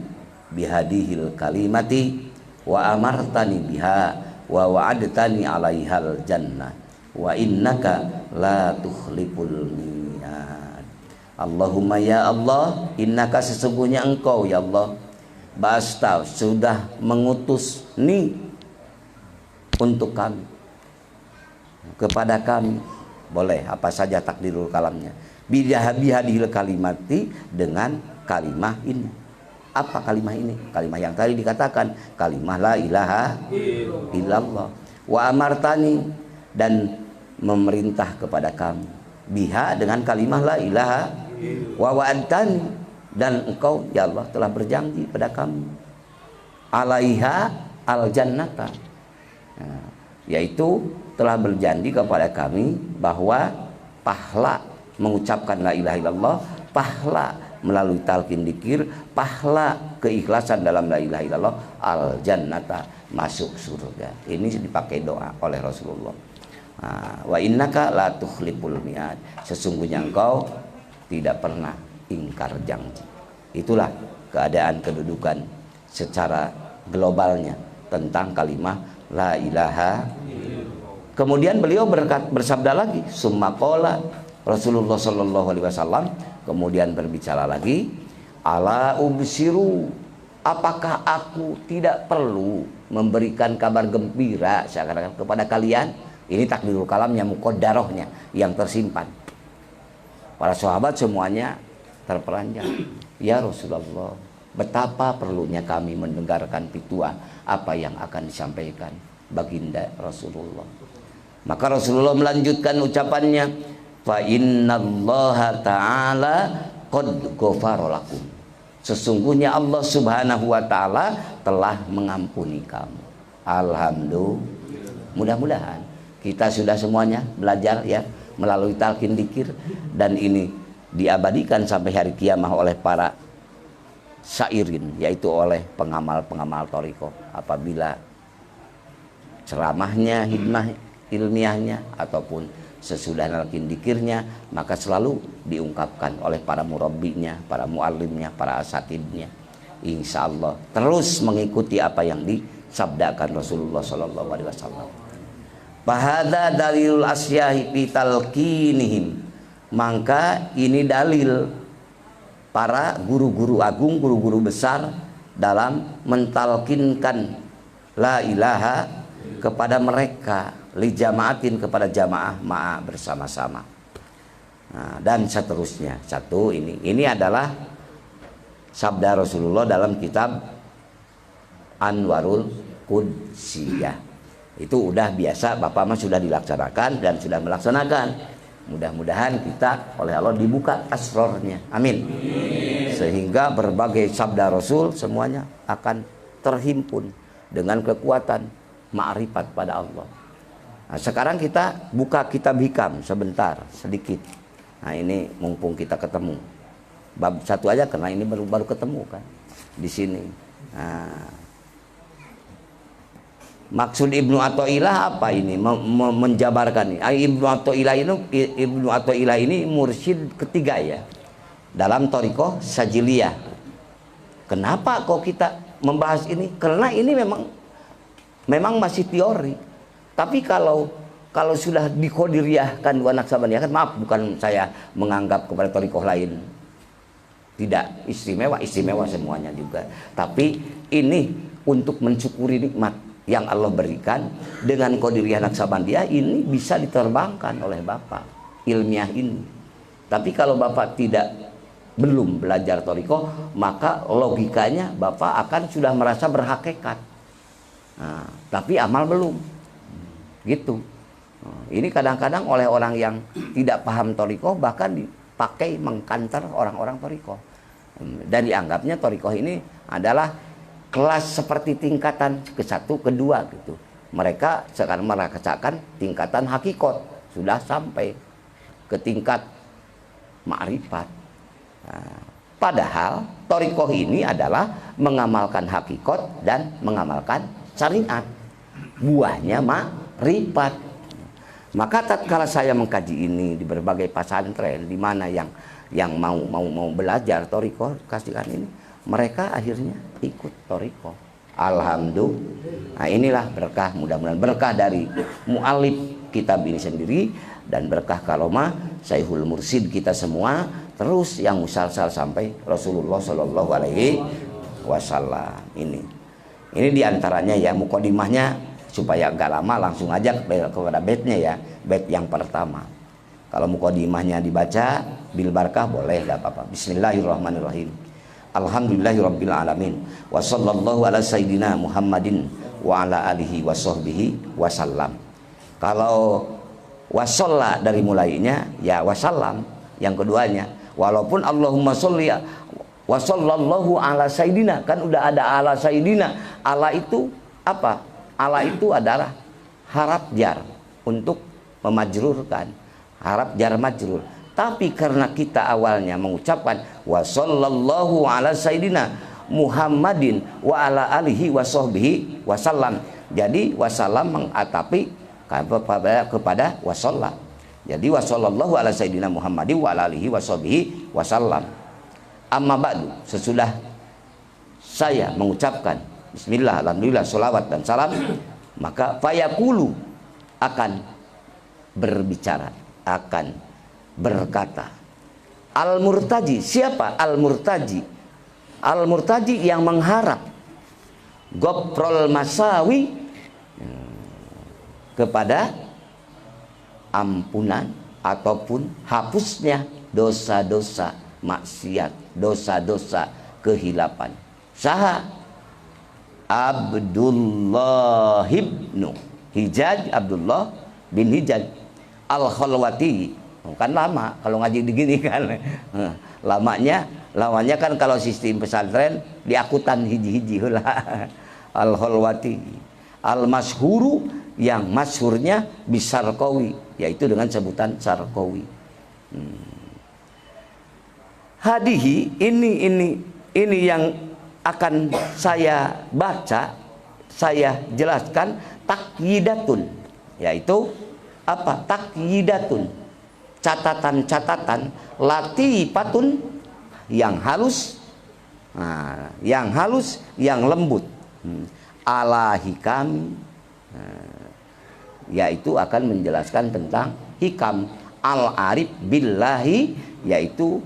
bihadihil kalimati wa amartani biha wa wa'adtani 'alaihal jannah wa innaka la tukhliful mi'ad. Allahumma ya Allah, innaka, sesungguhnya engkau ya Allah, ba'asta, sudah mengutus ni untuk kami, kepada kami, boleh apa saja takdirul kalamnya, bihadihil kalimati, dengan kalimah ini. Apa kalimah ini? Kalimah yang tadi dikatakan, kalimah la ilaha illallah. Wa amartani, dan memerintah kepada kami, biha, dengan kalimah la ilaha, wa wa'adtani, dan engkau ya Allah telah berjanji pada kami, alaiha al jannata, yaitu telah berjanji kepada kami bahwa pahala mengucapkan la ilaha illallah, pahala melalui talqin dzikir, pahala keikhlasan dalam la ilaha illallah, al jannata, masuk surga. Ini dipakai doa oleh Rasulullah. Wa innaka la tukhliful mi'ad. Sesungguhnya engkau tidak pernah ingkar janji. Itulah keadaan kedudukan secara globalnya tentang kalimat la ilaha. Kemudian beliau bersabda lagi, summa qala, Rasulullah sallallahu alaihi wasallam kemudian berbicara lagi, ala ubsiru, apakah aku tidak perlu memberikan kabar gembira seakan-akan kepada kalian? Ini takdirul kalamnya, muqaddarahnya yang tersimpan. Para sahabat semuanya terperanjat. Ya Rasulullah, betapa perlunya kami mendengarkan pituah apa yang akan disampaikan baginda Rasulullah. Maka Rasulullah melanjutkan ucapannya, fa innallaha ta'ala qad ghafara lakum. Sesungguhnya Allah Subhanahu wa taala telah mengampuni kamu. Alhamdulillah. Mudah-mudahan kita sudah semuanya belajar ya melalui talqin dzikir, dan ini diabadikan sampai hari kiamah oleh para syairin, yaitu oleh pengamal-pengamal thariqah. Apabila ceramahnya, hikmah ilmiahnya ataupun sesudah talqin dzikirnya, maka selalu diungkapkan oleh para murabbinya, para muallimnya, para asatidnya. Insya Allah terus mengikuti apa yang disabdakan Rasulullah sallallahu alaihi wasallam. Fahadha dalilul asyahi fi talqinihim. Maka ini dalil para guru-guru agung, guru-guru besar dalam mentalkinkan la ilaha kepada mereka, li jamaatin kepada jamaah ma'a bersama-sama. Nah, dan seterusnya. Satu ini adalah sabda Rasulullah dalam kitab Anwarul Qudsiyah. Itu udah biasa, Bapak mah sudah dilaksanakan dan sudah melaksanakan. Mudah-mudahan kita oleh Allah dibuka asrornya. Amin. Sehingga berbagai sabda Rasul semuanya akan terhimpun dengan kekuatan ma'rifat pada Allah. Nah, sekarang kita buka kitab hikam sebentar, sedikit. Nah, ini mumpung kita ketemu. Bab satu aja karena ini baru ketemu kan di sini. Nah, maksud Ibnu Athaillah apa ini? Menjabarkan ini. Ibnu Athaillah ini mursyid ketiga ya dalam thariqah Sajiliyah. Kenapa kok kita membahas ini? Karena ini memang masih teori. Tapi kalau sudah dikodiriyahkan wa naksabaniyah, kan maaf, bukan saya menganggap kepada thariqah lain tidak istimewa semuanya juga. Tapi ini untuk mensyukuri nikmat yang Allah berikan dengan Qadiriyah Naksabandiyah ini bisa diterbangkan oleh Bapak ilmiah ini. Tapi kalau Bapak belum belajar thariqah, maka logikanya Bapak akan sudah merasa berhakikat. Nah, tapi amal belum. Gitu. Ini kadang-kadang oleh orang yang tidak paham thariqah bahkan dipakai mengkanter orang-orang thariqah. Dan dianggapnya thariqah ini adalah kelas seperti tingkatan ke-1, ke-2 gitu. Mereka sekarang merasakan tingkatan hakikat, sudah sampai ke tingkat ma'rifat. Nah, padahal thariqah ini adalah mengamalkan hakikat dan mengamalkan syariat. Buahnya ma'rifat. Maka tatkala saya mengkaji ini di berbagai pesantren di mana yang mau belajar thariqah kasihkan ini, mereka akhirnya ikut thariqah. Alhamdulillah. Nah, inilah berkah, mudah-mudahan berkah dari mu'alif kitab ini sendiri dan berkah karomah Syekhul Mursyid kita semua terus yang musalsal sampai Rasulullah Shallallahu Alaihi Wasallam. Ini diantaranya ya mukadimahnya, supaya agak lama langsung aja kepada baitnya ya, bait yang pertama. Kalau mukadimahnya dibaca bil barakah boleh, enggak apa-apa. Bismillahirrahmanirrahim. Alhamdulillahirabbil alamin wa sallallahu ala sayyidina Muhammadin wa ala alihi wa sahbihi wasallam. Kalau wasalla dari mulainya ya wasallam, yang keduanya walaupun Allahumma sholli wa sallallahu ala sayyidina, kan udah ada ala sayyidina. Ala itu apa? Ala itu adalah haraf jar untuk memajrurkan, haraf jar majrur. Tapi karena kita awalnya mengucapkan wa sallallahu ala sayyidina Muhammadin wa ala alihi wa sahbihi wasallam, jadi wasallam mengatapi kepada wasalla. Jadi wasallallahu ala sayyidina Muhammadin wa ala alihi washabihi wasallam. Amma ba'du, sesudah saya mengucapkan bismillah, alhamdulillah, salawat dan salam, maka fayaqulu akan berbicara, akan berkata al-murtaji. Siapa al-murtaji? Al-murtaji yang mengharap ghaprul masawi, kepada ampunan ataupun hapusnya dosa-dosa maksiat, dosa-dosa kehilapan. Saha Abdullah ibnu Hijaj, Abdullah bin Hijaj al-Khalwati. Kan lama kalau ngaji begini kan. Lamanya kan kalau sistem pesantren diakutan hiji-hiji heula. Al-Khalwati al-masyhuru, yang masyhurnya bisarqawi, yaitu dengan sebutan Sarqawi. Hadihi, ini yang akan saya baca, saya jelaskan taqyidatun, yaitu apa? Taqyidatun, catatan-catatan, latifatun, yang halus, yang lembut, ala hikam, yaitu akan menjelaskan tentang hikam al-arif billahi, yaitu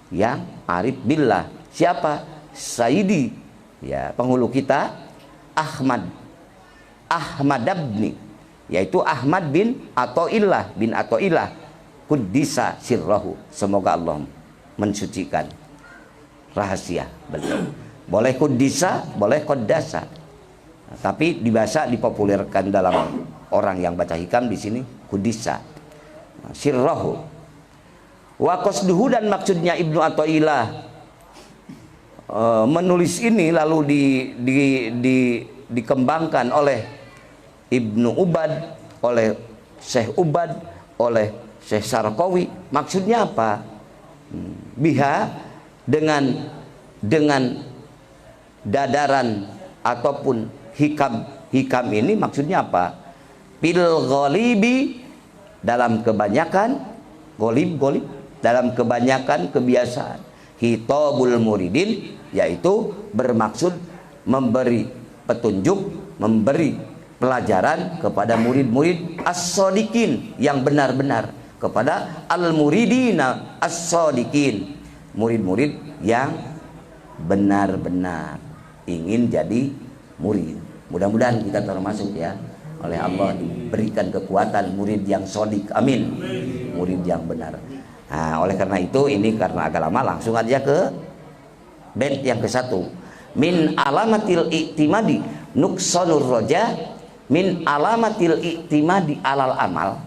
yang arif billah. Siapa? Sayyidi, ya, penghulu kita Ahmad Abni, yaitu Ahmad bin Athaillah Quddisa sirrahu, semoga Allah mensucikan rahasia beliau. Boleh Quddisa, boleh Qaddasa, tapi dipopulerkan dalam orang yang baca hikam di sini Quddisa sirrahu. Wa qasduhu, dan maksudnya Ibnu Athaillah menulis ini lalu dikembangkan oleh Ibnu Ubad, oleh Syekh Ubad, oleh Syekh Sarqawi. Maksudnya apa? Biha, dengan dadaran ataupun hikam ini maksudnya apa? Pil ghalibi, dalam kebanyakan golib dalam kebanyakan kebiasaan, hitabul muridin, yaitu bermaksud memberi petunjuk, memberi pelajaran kepada murid-murid as-sadiqin, yang benar-benar, kepada al-muridina as-sadiqin, murid-murid yang benar-benar ingin jadi murid. Mudah-mudahan kita termasuk, ya, oleh Allah diberikan kekuatan murid yang sodik, amin, murid yang benar. Nah, oleh karena itu, ini karena agak lama, langsung aja ke bait yang ke-1. Min alamatil i'timadi nuksanur roja, min alamatil i'timadi alal amal.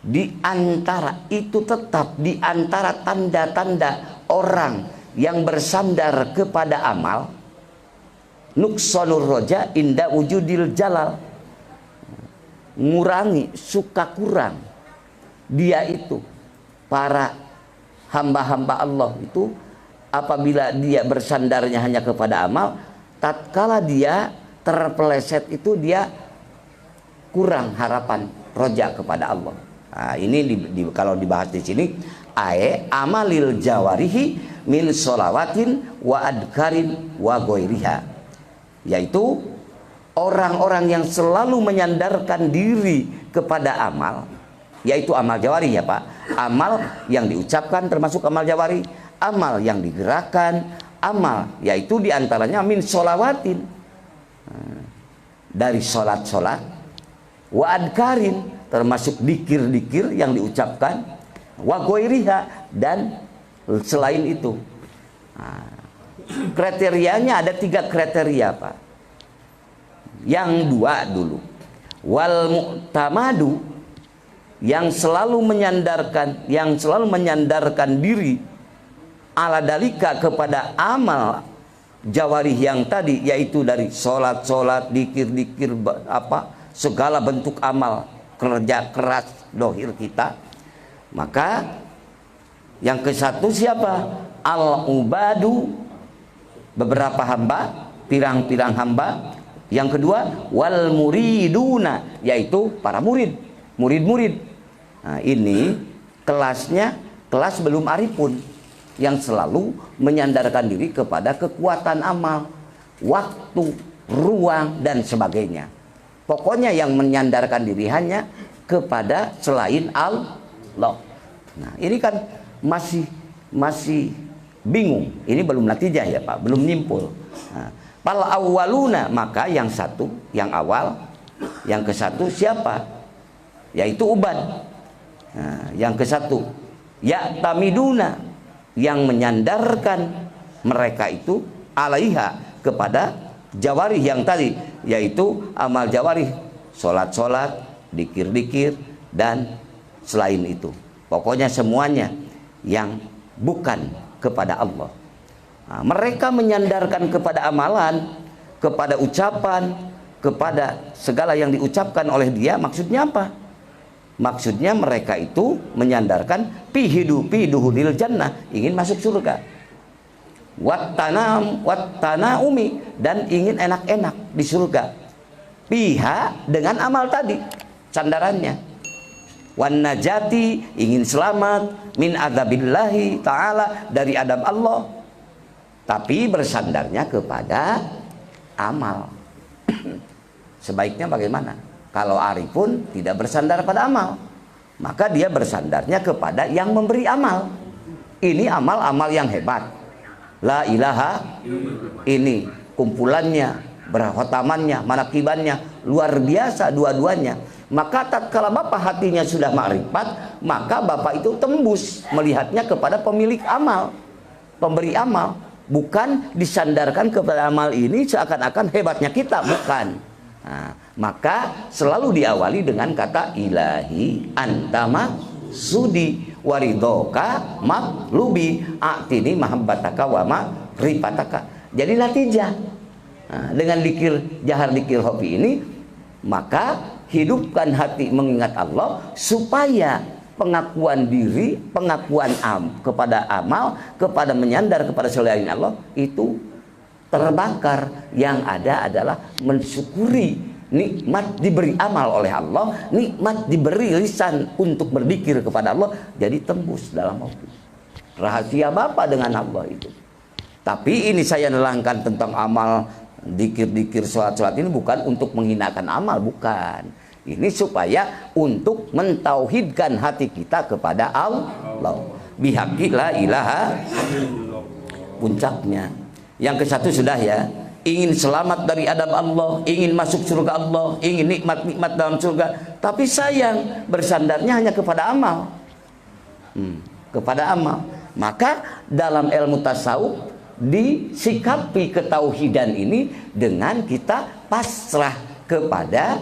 Di antara itu, tetap di antara tanda-tanda orang yang bersandar kepada amal, nuksanur roja inda wujudil jalal, ngurangi, suka kurang. Dia itu, para hamba-hamba Allah itu, apabila dia bersandarnya hanya kepada amal, tatkala dia terpeleset itu dia kurang harapan roja kepada Allah. Nah, ini kalau dibahas di sini, amalil jawarihi min sholawatin wa adkarin wa ghairiha, yaitu orang-orang yang selalu menyandarkan diri kepada amal, yaitu amal jawari, ya Pak, amal yang diucapkan termasuk amal jawari, amal yang digerakkan, amal yaitu diantaranya min sholawatin, dari sholat-sholat, wa adkarin, termasuk dikir-dikir yang diucapkan, wa ghairiha, dan selain itu. Kriterianya ada 3 kriteria, Pak. Yang 2 dulu, wal mu'tamadu, yang selalu menyandarkan diri ala dalika kepada amal jawarih yang tadi, yaitu dari sholat, dikir-dikir, segala bentuk amal, kerja keras dohir kita. Maka yang ke-1 siapa? Al-ubadu, beberapa hamba, pirang-pirang hamba, Yang kedua, wal muriduna, yaitu para murid, murid-murid. Nah, ini kelasnya kelas belum arifun, yang selalu menyandarkan diri kepada kekuatan amal, waktu, ruang, dan sebagainya. Pokoknya yang menyandarkan diri hanya kepada selain Allah. Nah, ini kan masih bingung. Ini belum natijah ya Pak, belum nyimpul. Nah, pal awwaluna, maka yang satu, yang awal, yang ke satu siapa? Yaitu Ubad. Nah, yang ke satu, ya tamiduna, yang menyandarkan mereka itu alaiha, kepada jawarih yang tadi, yaitu amal jawarih, sholat-sholat, dikir-dikir, dan selain itu. Pokoknya semuanya yang bukan kepada Allah. Nah, mereka menyandarkan kepada amalan, kepada ucapan, kepada segala yang diucapkan oleh dia. Maksudnya apa? Maksudnya mereka itu menyandarkan pihiduhulil jannah, ingin masuk surga. Wattanaumi, dan ingin enak-enak di surga. Piha, dengan amal tadi sandarannya. Wan najati, ingin selamat min adzabillahi ta'ala, dari adab Allah. Tapi bersandarnya kepada amal. Sebaiknya bagaimana? Kalau arifun tidak bersandar pada amal, maka dia bersandarnya kepada yang memberi amal. Ini amal-amal yang hebat. La ilaha, ini kumpulannya, berhotamannya, manakibannya luar biasa dua-duanya. Maka tatkala bapak hatinya sudah makrifat, maka bapak itu tembus melihatnya kepada pemilik amal, pemberi amal, bukan disandarkan kepada amal ini seakan-akan hebatnya kita, bukan. Nah, maka selalu diawali dengan kata ilahi antama sudi waridoka maklubi atini mahabbataka wa makripataka. Jadi natijah. Nah, dengan dikir jahar dikir hobi ini, maka hidupkan hati mengingat Allah, supaya pengakuan diri, pengakuan kepada amal, kepada menyandar kepada selain Allah itu terbakar. Yang ada adalah mensyukuri nikmat diberi amal oleh Allah, nikmat diberi lisan untuk berzikir kepada Allah, jadi tembus dalam hati. Rahasia Bapak dengan Allah itu. Tapi ini saya nerangkan tentang amal, dikir-dikir, sholat-sholat ini bukan untuk menghinakan amal, bukan. Ini supaya untuk mentauhidkan hati kita kepada Allah. Bihaqqi la ilaha, puncaknya. Yang ke satu sudah ya, ingin selamat dari adab Allah, ingin masuk surga Allah, ingin nikmat-nikmat dalam surga. Tapi sayang, bersandarnya hanya kepada amal. Kepada amal. Maka dalam ilmu tasawuf disikapi ketauhidan ini dengan kita pasrah kepada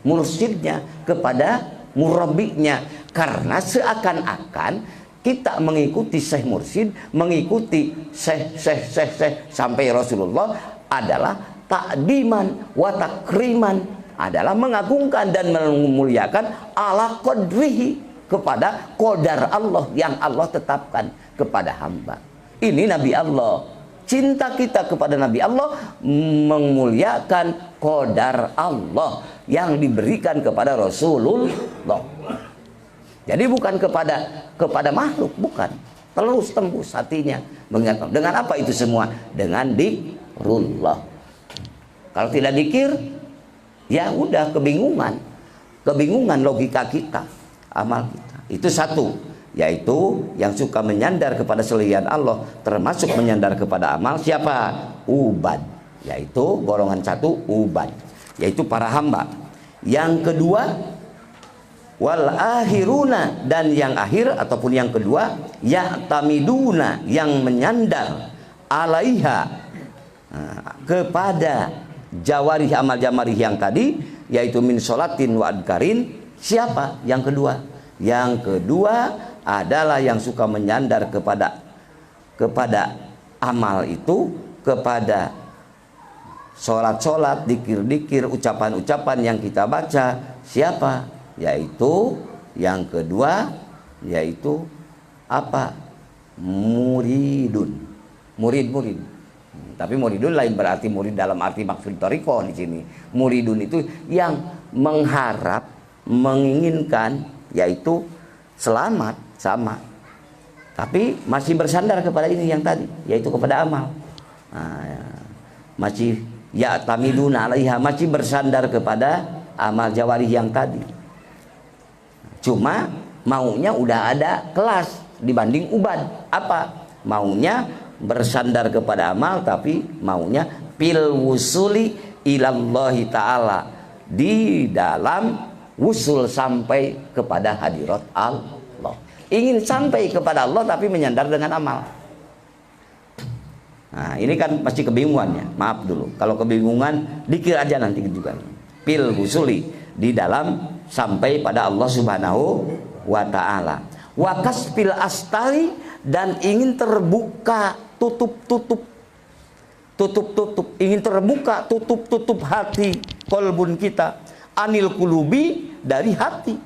mursyidnya, kepada murabbinya. Karena seakan-akan kita mengikuti Syekh Mursyid, mengikuti Syekh sampai Rasulullah adalah takdiman wa takriman, adalah mengagungkan dan memuliakan ala qadrihi, kepada qadar Allah yang Allah tetapkan kepada hamba. Ini Nabi Allah. Cinta kita kepada Nabi Allah memuliakan qadar Allah yang diberikan kepada Rasulullah. Jadi bukan kepada makhluk, bukan. Terus tembus hatinya mengingat. Dengan apa itu semua? Dengan dzikrullah. Kalau tidak dzikir, ya udah kebingungan logika kita, amal kita. Itu satu, yaitu yang suka menyandar kepada selain Allah, termasuk menyandar kepada amal. Siapa? Ubad. Yaitu golongan satu, ubad, yaitu para hamba. Yang kedua, wal akhiruna, dan yang akhir ataupun yang kedua, ya'tamiduna, yang menyandar alaiha, kepada jawarih, amal jawarih yang tadi, yaitu min sholatin wa adkarin. Siapa yang kedua? Yang kedua adalah yang suka menyandar kepada amal itu, kepada sholat-sholat, dikir-dikir, ucapan-ucapan yang kita baca. Siapa? Yaitu yang kedua, yaitu apa? Muridun, murid-murid. Tapi muridun lain berarti murid dalam arti maksud thariqah di sini. Muridun itu yang mengharap, menginginkan, yaitu selamat sama. Tapi masih bersandar kepada ini yang tadi, yaitu kepada amal. Masih ya tamiduna alaiha, masih bersandar kepada amal jawarih yang tadi. Cuma maunya udah ada kelas dibanding ubad. Apa? Maunya bersandar kepada amal, tapi maunya pil wusuli ilallahi ta'ala, di dalam wusul sampai kepada hadirat Allah. Ingin sampai kepada Allah tapi menyandar dengan amal. Nah, ini kan pasti kebingungannya. Maaf dulu, kalau kebingungan dikir aja nanti juga. Pil wusuli, di dalam sampai pada Allah Subhanahu wa ta'ala. Wa kasfil astari, dan ingin terbuka tutup-tutup, ingin terbuka tutup-tutup hati kolbun kita, anil kulubi, dari hati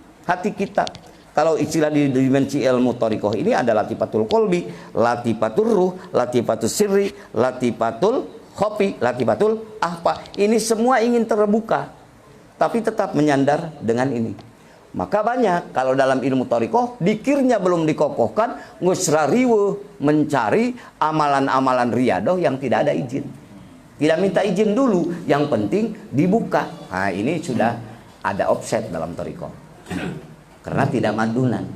kita. Kalau istilah di dimensi ilmu thariqah ini ada latifatul kolbi, latifatul ruh, latifatul sirri, latifatul khofi, latifatul ahfa. Ini semua ingin terbuka, tapi tetap menyandar dengan ini. Maka banyak kalau dalam ilmu thariqah dikirnya belum dikokohkan, ngusrariwe, mencari amalan-amalan riyadoh yang tidak ada izin. Tidak minta izin dulu, yang penting dibuka. Nah, ini sudah ada offset dalam thariqah. Karena tidak madunan.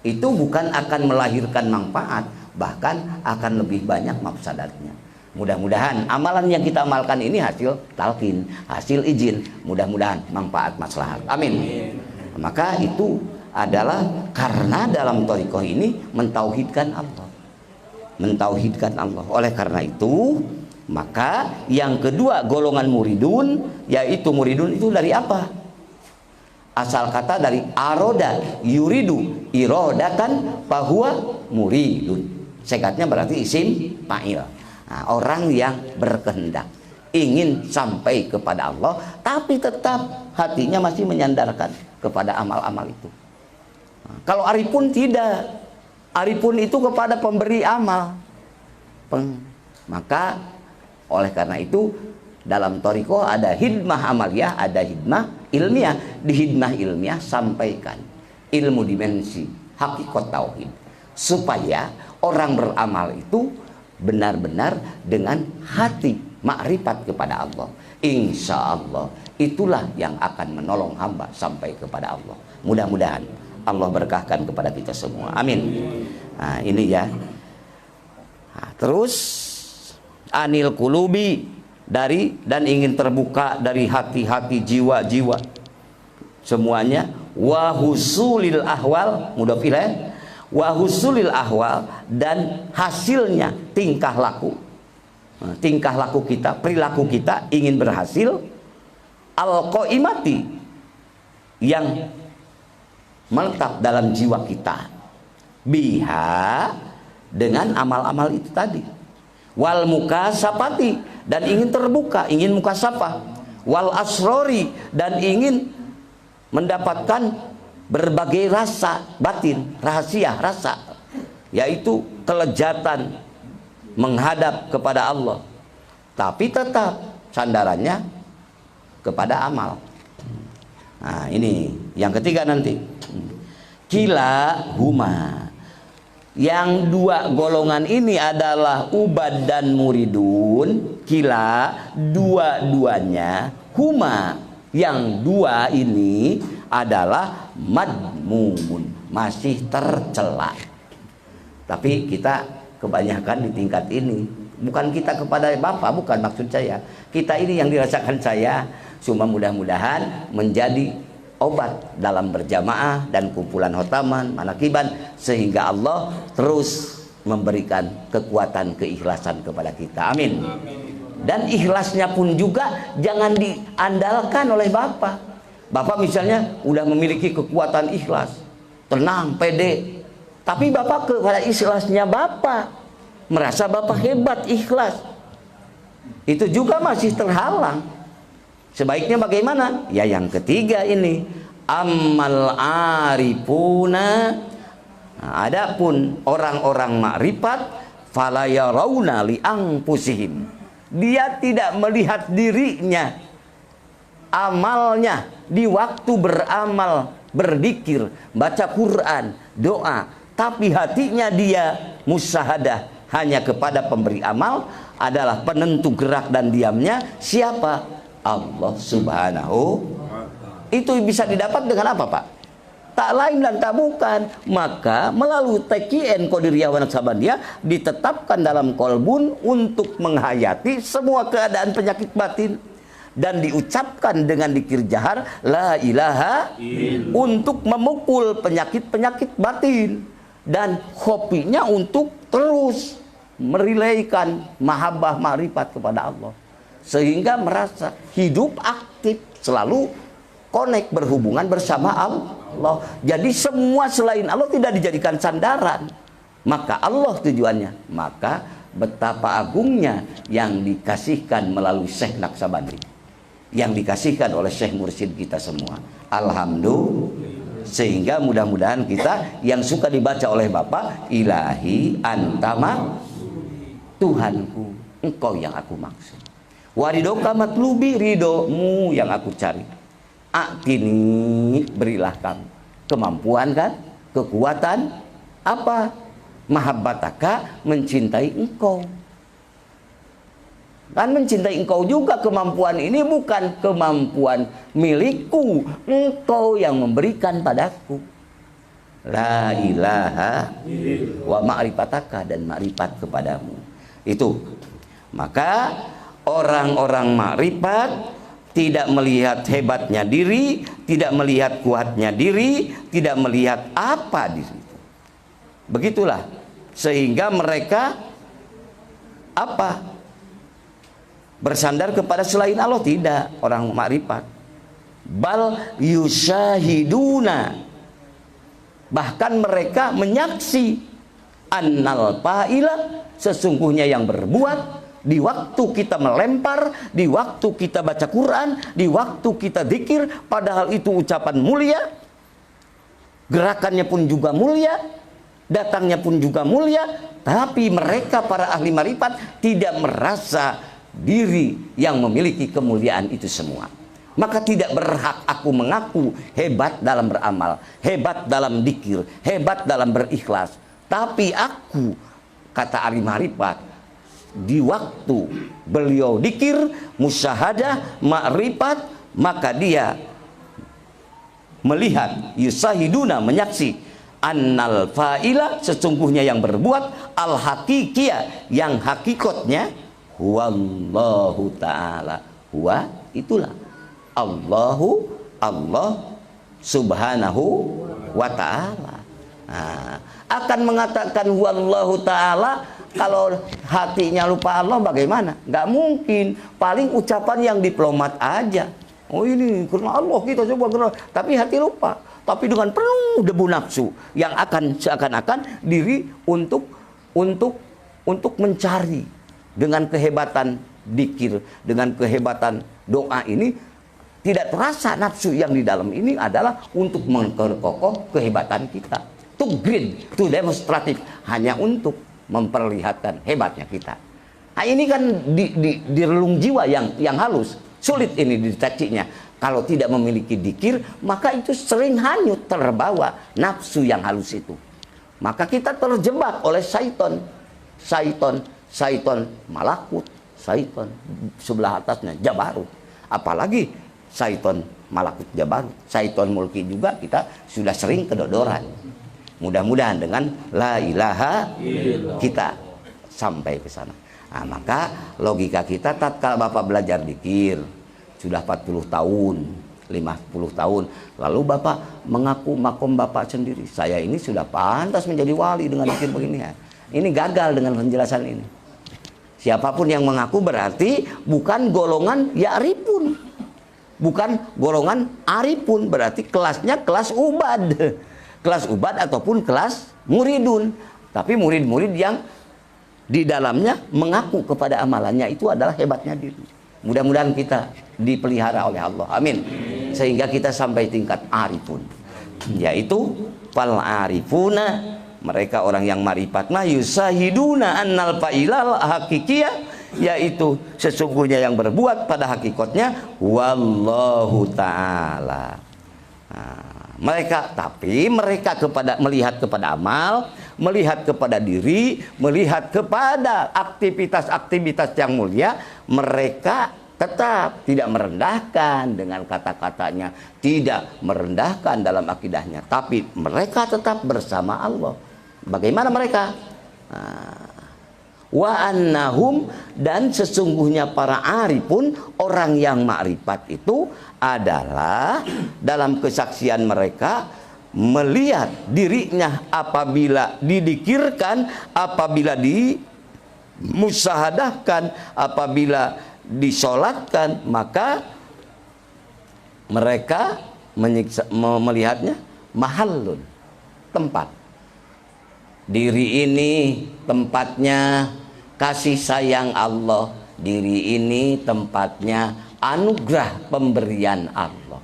Itu bukan akan melahirkan manfaat, bahkan akan lebih banyak mafsadatnya. Mudah-mudahan amalan yang kita amalkan ini hasil talqin, hasil izin, mudah-mudahan manfaat maslahat. Amin. Maka itu adalah karena dalam thariqah ini mentauhidkan Allah. Mentauhidkan Allah. Oleh karena itu, maka yang kedua golongan muridun, yaitu muridun itu dari apa? Asal kata dari aroda, yuridu, irodatan, fahuwa muridun. Segatnya berarti isim fa'il. Nah, orang yang berkehendak ingin sampai kepada Allah, tapi tetap hatinya masih menyandarkan kepada amal-amal itu. Nah, kalau arifun tidak, arifun itu kepada pemberi amal. Maka oleh karena itu dalam thariqah ada hidmah amaliyah, ada hidmah ilmiah. Di hidmah ilmiah sampaikan ilmu dimensi hakikat tauhid, supaya orang beramal itu benar-benar dengan hati makrifat kepada Allah. Insya Allah itulah yang akan menolong hamba sampai kepada Allah. Mudah-mudahan Allah berkahkan kepada kita semua. Amin. Nah, ini ya. Nah, terus anil kulubi, dari dan ingin terbuka dari hati-hati, jiwa-jiwa semuanya. Wa husulil ahwal, mudhaf ilaih, wa husulil ahwal, dan hasilnya tingkah laku. Tingkah laku kita, perilaku kita ingin berhasil. Al-qaimati, yang menetap dalam jiwa kita, biha, dengan amal-amal itu tadi. Wal mukasafati, dan ingin terbuka, ingin mukasafah. Wal asrori, dan ingin mendapatkan berbagai rasa batin, rahasia, rasa, yaitu kelezatan menghadap kepada Allah, tapi tetap sandarannya kepada amal. Nah, ini yang ketiga nanti. Kila huma, yang dua golongan ini adalah ubad dan muridun. Kila, dua-duanya, huma, yang dua ini adalah madmumun, masih tercela. Tapi kita kebanyakan di tingkat ini, bukan kita kepada Bapak, bukan maksud saya. Kita ini yang dirasakan saya, cuma mudah-mudahan menjadi obat dalam berjamaah dan kumpulan khotaman, manakiban, sehingga Allah terus memberikan kekuatan keikhlasan kepada kita. Amin. Dan ikhlasnya pun juga jangan diandalkan oleh Bapak. Bapak misalnya udah memiliki kekuatan ikhlas, tenang, pede, tapi Bapak kepada ikhlasnya Bapak merasa Bapak hebat, ikhlas, itu juga masih terhalang. Sebaiknya bagaimana? Ya yang ketiga ini, ammal arifuna. Nah, adapun orang-orang makrifat, fala yarawna li anfusihim, dia tidak melihat dirinya, amalnya di waktu beramal, berzikir, baca Quran, doa, tapi hatinya dia musyahadah hanya kepada pemberi amal, adalah penentu gerak dan diamnya siapa? Allah Subhanahu. Itu bisa didapat dengan apa, Pak? Tak lain dan tak bukan, maka melalui TQN Qadiriyah wa Naqsabandiyah ditetapkan dalam kolbun untuk menghayati semua keadaan penyakit batin, dan diucapkan dengan dikir jahar la ilaha untuk memukul penyakit-penyakit batin, dan kopinya untuk terus merilaikan mahabbah ma'rifat kepada Allah, sehingga merasa hidup aktif, selalu connect, berhubungan bersama Allah. Jadi semua selain Allah tidak dijadikan sandaran, maka Allah tujuannya. Maka betapa agungnya yang dikasihkan melalui Syekh Naqsabandi, yang dikasihkan oleh Syekh Mursyid kita semua. Alhamdulillah. Sehingga mudah-mudahan kita yang suka dibaca oleh Bapak, ilahi antama, Tuhanku, engkau yang aku maksud. Waridoka matlubi, ridomu yang aku cari. Akini, berilah kamu kemampuan kan, kekuatan, apa? Mahabbataka, mencintai engkau. Kan mencintai engkau juga, kemampuan ini bukan kemampuan milikku, engkau yang memberikan padaku. La ilaha wa ma'rifataka, dan ma'rifat kepadamu. Itu. Maka orang-orang ma'rifat tidak melihat hebatnya diri, tidak melihat kuatnya diri, tidak melihat apa di situ. Begitulah, sehingga mereka apa? Bersandar kepada selain Allah. Tidak, orang makrifat. Bal yusyahiduna, bahkan mereka menyaksi annal fa'ila, sesungguhnya yang berbuat, di waktu kita melempar, di waktu kita baca Quran, di waktu kita zikir, padahal itu ucapan mulia, gerakannya pun juga mulia, datangnya pun juga mulia, tapi mereka para ahli marifat tidak merasa diri yang memiliki kemuliaan itu semua. Maka tidak berhak aku mengaku hebat dalam beramal, hebat dalam zikir, hebat dalam berikhlas. Tapi aku, kata ahli marifat, di waktu beliau zikir, musyahadah, ma'rifat, maka dia melihat, yusahiduna, menyaksi, annal fa'ila, sesungguhnya yang berbuat, al hakikiyah, yang hakikatnya, huwallahu ta'ala, huwa, itulah Allahu, Allah subhanahu wa ta'ala. Nah, akan mengatakan huwallahu ta'ala, kalau hatinya lupa Allah bagaimana? Nggak mungkin. Paling ucapan yang diplomat aja. Oh ini karena Allah kita coba kenal, tapi hati lupa. Tapi dengan penuh debu nafsu yang akan seakan-akan diri untuk mencari dengan kehebatan dikir, dengan kehebatan doa ini, tidak terasa nafsu yang di dalam ini adalah untuk memperkokoh kehebatan kita. To green, to demonstratif, hanya untuk memperlihatkan hebatnya kita. Nah, ini kan di relung jiwa yang halus, sulit ini dideteksinya. Kalau tidak memiliki dikir, maka itu sering hanyut, terbawa nafsu yang halus itu. Maka kita terjebak oleh syaiton malakut, syaiton sebelah atasnya jabarut. Apalagi syaiton malakut jabarut, syaiton mulki juga kita sudah sering kedodoran. Mudah-mudahan dengan la ilaha kita sampai ke sana. Nah, maka logika kita tatkala Bapak belajar zikir sudah 40 tahun, 50 tahun, lalu Bapak mengaku makom Bapak sendiri, saya ini sudah pantas menjadi wali dengan zikir begini ya. Ini gagal dengan penjelasan ini. Siapapun yang mengaku berarti bukan golongan ya'rifun, bukan golongan arifun, berarti kelasnya kelas ubad. Kelas ubad ataupun kelas muridun. Tapi murid-murid yang di dalamnya mengaku kepada amalannya itu adalah hebatnya diri. Mudah-mudahan kita dipelihara oleh Allah. Amin. Sehingga kita sampai tingkat arifun. Yaitu fal arifuna, mereka orang yang marifat mah yusahiduna annal fa'ilal hakikiyah, yaitu sesungguhnya yang berbuat pada hakikatnya wallahu ta'ala. Mereka melihat kepada amal, melihat kepada diri, melihat kepada aktivitas-aktivitas yang mulia, mereka tetap tidak merendahkan dengan kata-katanya, tidak merendahkan dalam akidahnya, tapi mereka tetap bersama Allah. Bagaimana mereka? Wa annahum, dan sesungguhnya para arifun, orang yang makrifat itu adalah dalam kesaksian mereka melihat dirinya apabila didikirkan, apabila dimusahadahkan, apabila disolatkan, maka mereka melihatnya mahallun, tempat. Diri ini tempatnya kasih sayang Allah, diri ini tempatnya anugerah pemberian Allah.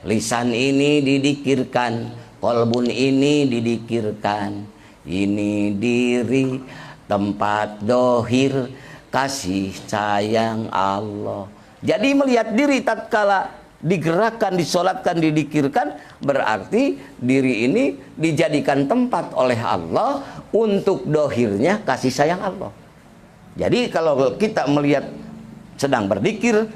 Lisan ini didikirkan, kolbun ini didikirkan, ini diri tempat dohir kasih sayang Allah. Jadi melihat diri tatkala digerakkan, disolatkan, didikirkan, berarti diri ini dijadikan tempat oleh Allah untuk dohirnya kasih sayang Allah. Jadi kalau kita melihat sedang berzikir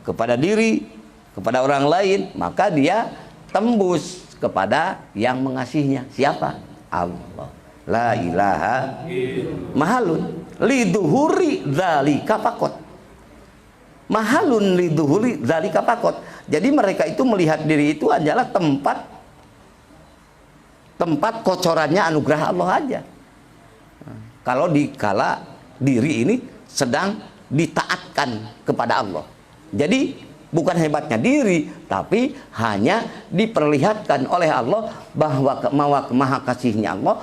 kepada diri, kepada orang lain, maka dia tembus kepada yang mengasihinya. Siapa? Allah. La ilaha mahalun liduhuri dzalika faqat. Mahalun liduhuri dzalika faqat. Jadi mereka itu melihat diri itu adalah tempat kocorannya anugerah Allah aja. Kalau dikala diri ini sedang ditaatkan kepada Allah. Jadi bukan hebatnya diri, tapi hanya diperlihatkan oleh Allah bahwa maha kasihnya Allah,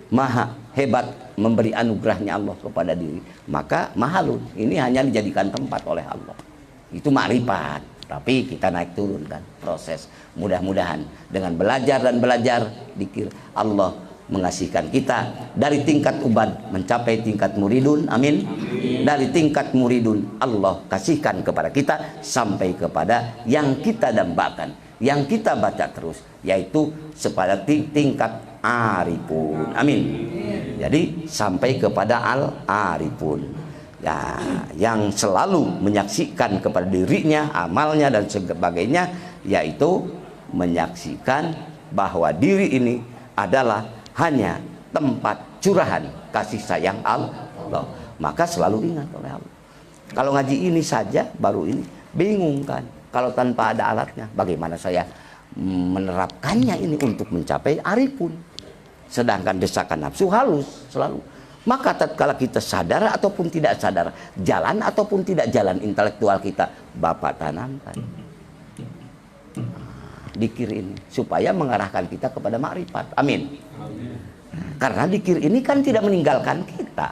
maha hebat memberi anugerahnya Allah kepada diri. Maka mahalun ini hanya dijadikan tempat oleh Allah. Itu makrifat. Tapi kita naik turun kan proses. Mudah-mudahan dengan belajar dan belajar dikir, Allah mengasihkan kita dari tingkat ubad mencapai tingkat muridun. Amin. Dari tingkat muridun Allah kasihkan kepada kita sampai kepada yang kita dambakan, yang kita baca terus, yaitu seperti tingkat arifun. Amin. Jadi sampai kepada al-arifun ya, yang selalu menyaksikan kepada dirinya, amalnya dan sebagainya, yaitu menyaksikan bahwa diri ini adalah hanya tempat curahan kasih sayang Allah. Maka selalu ingat oleh Allah. Kalau ngaji ini saja baru ini bingung kan, kalau tanpa ada alatnya bagaimana saya menerapkannya ini untuk mencapai arifun. Sedangkan desakan nafsu halus selalu. Maka tatkala kita sadar ataupun tidak sadar, jalan ataupun tidak jalan intelektual kita, Bapak tanamkan dikir ini supaya mengarahkan kita kepada makrifat. Amin. Karena dikir ini kan tidak meninggalkan kita.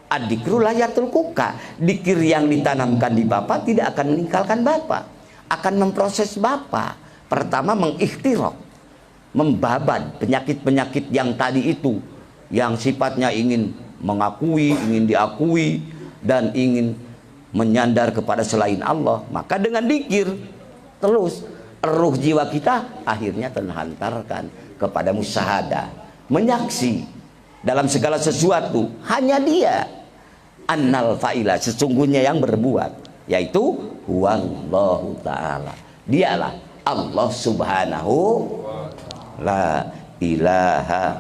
Ad-dikru layatul kuka. Dikir yang ditanamkan di Bapak tidak akan meninggalkan Bapak, akan memproses Bapak. Pertama mengikhtirok, membabat penyakit-penyakit yang tadi itu, yang sifatnya ingin mengakui, ingin diakui, dan ingin menyandar kepada selain Allah. Maka dengan dikir terus ruh jiwa kita akhirnya terhantarkan kepada musyahadah, menyaksi dalam segala sesuatu hanya Dia, annal fa'ila, sesungguhnya yang berbuat, yaitu huwallahu ta'ala, Dialah Allah subhanahu la ilaha.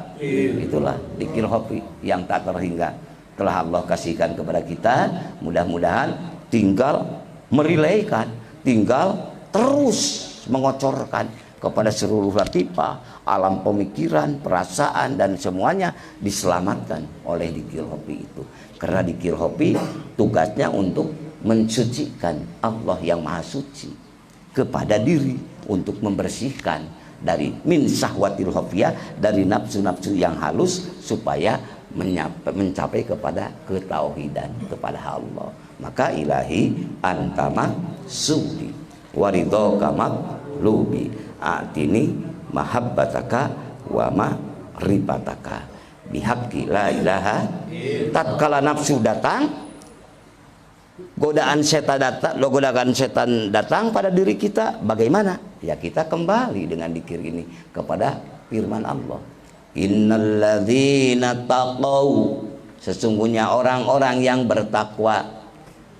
Itulah dzikir hobi yang tak terhingga telah Allah kasihkan kepada kita. Mudah-mudahan tinggal merilaikan, tinggal terus mengocorkan kepada seluruh latifah, alam pemikiran, perasaan, dan semuanya diselamatkan oleh dzikir hobi itu. Karena dzikir hobi tugasnya untuk mensucikan Allah yang maha suci kepada diri, untuk membersihkan dari min syahwatil khafiyah, dari nafsu-nafsu yang halus, supaya mencapai kepada ketauhidan kepada Allah. Maka ilahi antama sudi waridhoka maklubi atini mahabbataka wa ma'rifataka. bihaqqi la ilaha. Tatkala nafsu datang, godaan setan datang pada diri kita, bagaimana? Ya kita kembali dengan dzikir ini kepada firman Allah. Innalladzina taqaw, sesungguhnya orang-orang yang bertakwa.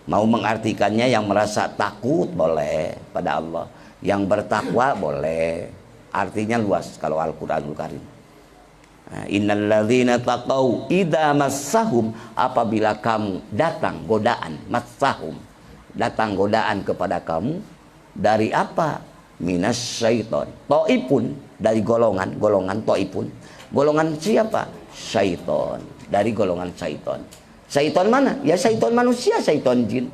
Mau mengartikannya yang merasa takut boleh pada Allah, yang bertakwa boleh. Artinya luas kalau Al-Qur'anul Karim. Innalladzina taqaw idza massahum, apabila kamu datang godaan, massahum, datang godaan kepada kamu dari apa? Minas syaiton. Taifun, dari golongan taifun. Golongan siapa? Syaiton, dari golongan syaiton. Syaiton mana? Ya syaiton manusia, syaiton jin.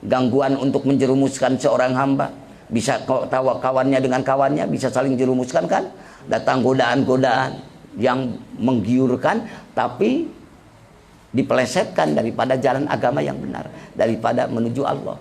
Gangguan untuk menjerumuskan seorang hamba. Bisa kawannya dengan kawannya, bisa saling jerumuskan kan? Datang godaan-godaan yang menggiurkan, tapi dipelesetkan daripada jalan agama yang benar, daripada menuju Allah.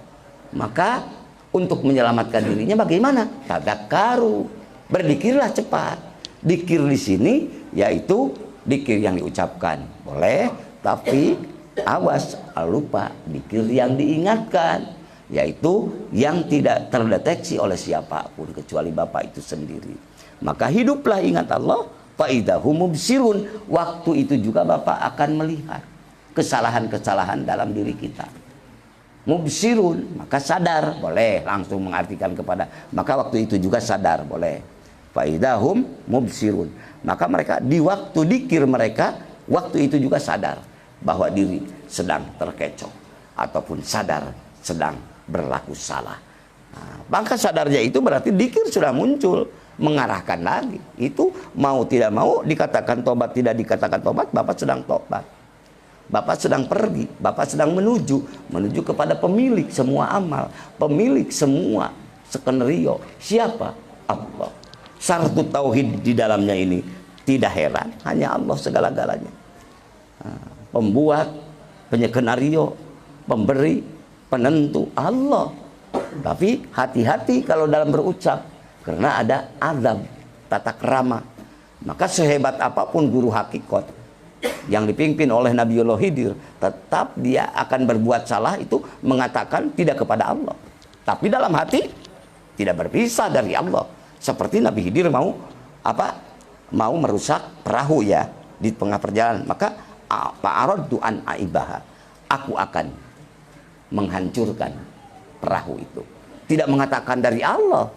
Maka untuk menyelamatkan dirinya bagaimana? Tadzakkaru, berzikirlah cepat. Dzikir di sini yaitu dzikir yang diucapkan boleh, tapi awas lupa dzikir yang diingatkan, yaitu yang tidak terdeteksi oleh siapapun kecuali Bapak itu sendiri. Maka hiduplah ingat Allah. Faidahum mubsirun, waktu itu juga Bapak akan melihat kesalahan-kesalahan dalam diri kita. Mubsirun, maka sadar, boleh langsung mengartikan kepada, maka waktu itu juga sadar, boleh. Faidahum mubsirun, maka mereka di waktu dzikir mereka, waktu itu juga sadar bahwa diri sedang terkecoh ataupun sadar sedang berlaku salah. Nah, maka sadarnya itu berarti dzikir sudah muncul, mengarahkan lagi. Itu mau tidak mau dikatakan tobat, tidak dikatakan tobat, Bapak sedang tobat. Bapak sedang pergi, Bapak sedang menuju kepada pemilik semua amal, pemilik semua skenario. Siapa? Allah. Syarat tauhid di dalamnya ini tidak heran, hanya Allah segala-galanya. Pembuat, penyekenario, pemberi, penentu Allah. Tapi hati-hati kalau dalam berucap, karena ada azab, tata krama. Maka sehebat apapun guru hakikat yang dipimpin oleh Nabiullah Khidir, tetap dia akan berbuat salah itu mengatakan tidak kepada Allah. Tapi dalam hati tidak berpisah dari Allah. Seperti Nabi Khidir mau merusak perahu ya di tengah perjalanan. Maka fa'aradtu an aibaha, aku akan menghancurkan perahu itu. Tidak mengatakan dari Allah,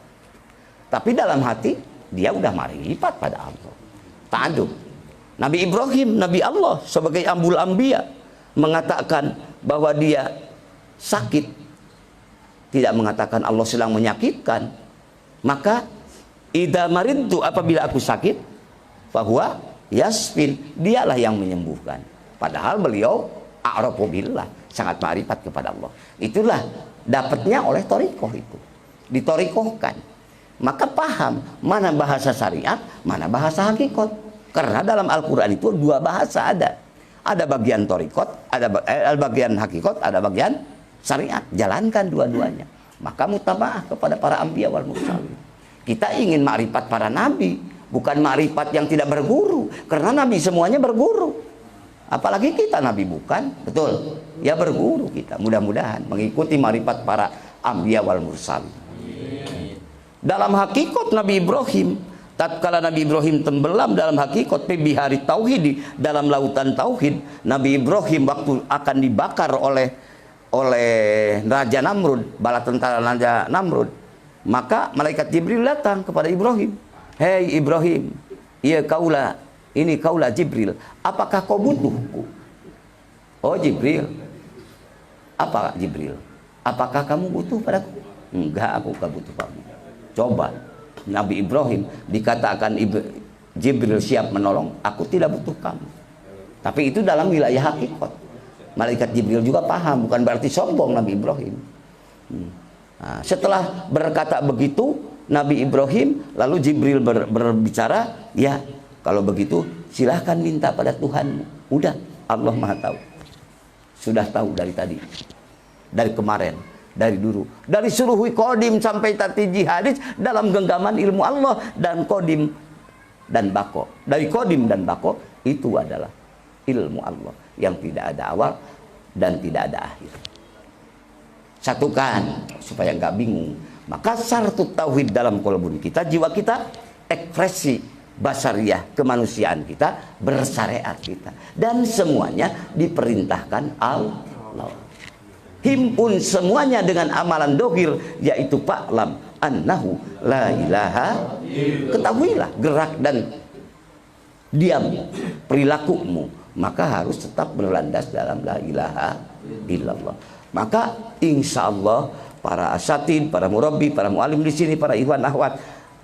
tapi dalam hati dia udah marifat pada Allah. Ta'adub. Nabi Ibrahim, Nabi Allah sebagai ambul anbiya, mengatakan bahwa dia sakit, tidak mengatakan Allah sedang menyakitkan. Maka idza maridtu, apabila aku sakit, bahwa yasfin, dialah yang menyembuhkan. Padahal beliau a'rafu billah, sangat marifat kepada Allah. Itulah dapatnya oleh thariqah itu. Ditorikohkan. Maka paham mana bahasa syariat, mana bahasa hakikat. Karena dalam Al-Quran itu dua bahasa ada. Ada bagian thariqat, ada bagian hakikat, ada bagian syariat. Jalankan dua-duanya. Maka mutaba'ah kepada para anbiya wal mursalin. Kita ingin makrifat para nabi, bukan makrifat yang tidak berguru. Karena nabi semuanya berguru. Apalagi kita nabi bukan, betul? Ya berguru kita. Mudah-mudahan mengikuti makrifat para anbiya wal mursalin. Dalam hakikat Nabi Ibrahim, tatkala Nabi Ibrahim tenggelam dalam hakikat bihari tauhid, dalam lautan tauhid, Nabi Ibrahim waktu akan dibakar oleh Raja Namrud, bala tentara Raja Namrud, maka malaikat Jibril datang kepada Ibrahim. Hei Ibrahim, iya kaulah, ini kaulah Jibril, apakah kau butuhku? Oh Jibril, apa Jibril? Apakah kamu butuh padaku? Enggak, aku gak butuh kamu. Coba Nabi Ibrahim dikatakan Jibril siap menolong, aku tidak butuh kamu. Tapi itu dalam wilayah hakikat. Malaikat Jibril juga paham, bukan berarti sombong Nabi Ibrahim. Nah, setelah berkata begitu Nabi Ibrahim, lalu Jibril berbicara, ya kalau begitu silahkan minta pada Tuhanmu. Udah, Allah Maha tahu. Sudah tahu dari tadi, dari kemarin, dari dulu, dari suruh kodim sampai tatiji hadis dalam genggaman ilmu Allah dan kodim dan bako. Dari kodim dan bako Itu adalah ilmu Allah yang tidak ada awal dan tidak ada akhir. Satukan supaya nggak bingung. Maka syartut tauhid dalam qalbun kita, jiwa kita, ekspresi basariyah kemanusiaan kita, bersyariat kita, dan semuanya diperintahkan Allah. Himpun semuanya dengan amalan dohir, yaitu fa'lam annahu la ilaha. Ketahuilah gerak dan diam perilakumu, maka harus tetap berlandas dalam la ilaha illallah. Maka insya Allah para asatid, para murabbi, para mualim di sini, para ikhwan akhwat,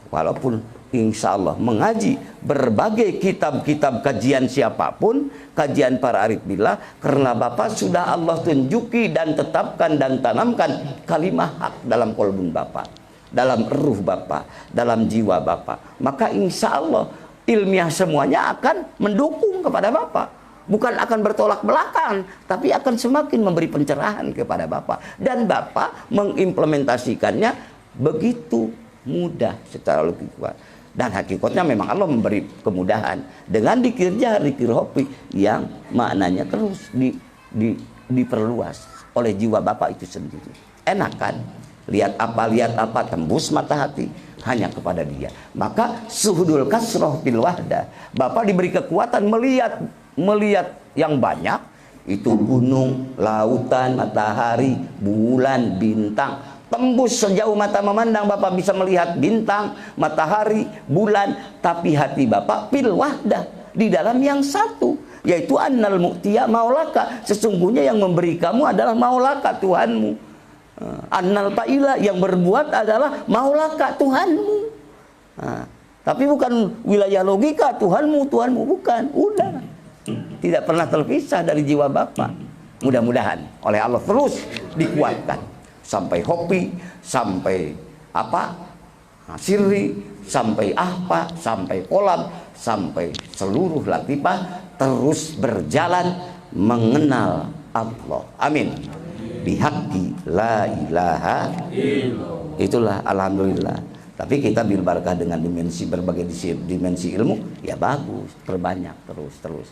walaupun insya Allah mengaji berbagai kitab-kitab kajian siapapun, kajian para arif billah, karena Bapak sudah Allah tunjuki dan tetapkan dan tanamkan kalimah hak dalam kolbun Bapak, dalam ruh Bapak, dalam jiwa Bapak, maka insya Allah ilmiah semuanya akan mendukung kepada Bapak. Bukan akan bertolak belakang, tapi akan semakin memberi pencerahan kepada Bapak. Dan Bapak mengimplementasikannya begitu mudah secara logik. Dan hakikatnya memang Allah memberi kemudahan dengan dikir jahar, dikir hopi yang maknanya terus diperluas oleh jiwa Bapak itu sendiri. Enak kan? Lihat apa, tembus mata hati hanya kepada Dia. Maka suhudul kasroh fil wahdah. Bapak diberi kekuatan melihat yang banyak, itu gunung, lautan, matahari, bulan, bintang. Tembus sejauh mata memandang, Bapak bisa melihat bintang, matahari, bulan. Tapi hati Bapak fil wahdah, di dalam yang satu, yaitu annal mu'tiya maulaka. Sesungguhnya yang memberi kamu adalah maulaka, Tuhanmu. Annal fa'ila, yang berbuat adalah maulaka, Tuhanmu. Tapi bukan wilayah logika, Tuhanmu, bukan. Udah. Tidak pernah terpisah dari jiwa Bapak. Mudah-mudahan oleh Allah terus dikuatkan sampai hopi, sampai sirri, sampai ahpa, sampai kolam, sampai seluruh latifah terus berjalan mengenal Allah. Amin. Bihaqi la ilaha illallah. Itulah alhamdulillah. Tapi kita bil barakah dengan berbagai dimensi ilmu, ya bagus, perbanyak terus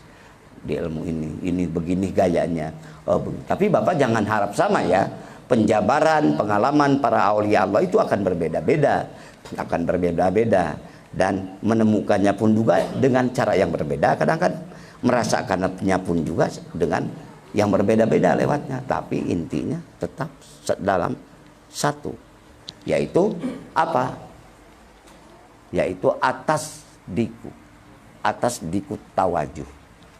di ilmu ini begini gayanya. Tapi Bapak jangan harap sama ya. Penjabaran, pengalaman para aulia Allah itu akan berbeda-beda, dan menemukannya pun juga dengan cara yang berbeda. Kadang-kadang merasakannya pun juga dengan yang berbeda-beda lewatnya. Tapi intinya tetap dalam satu, yaitu apa? Yaitu atas diku tawajuh,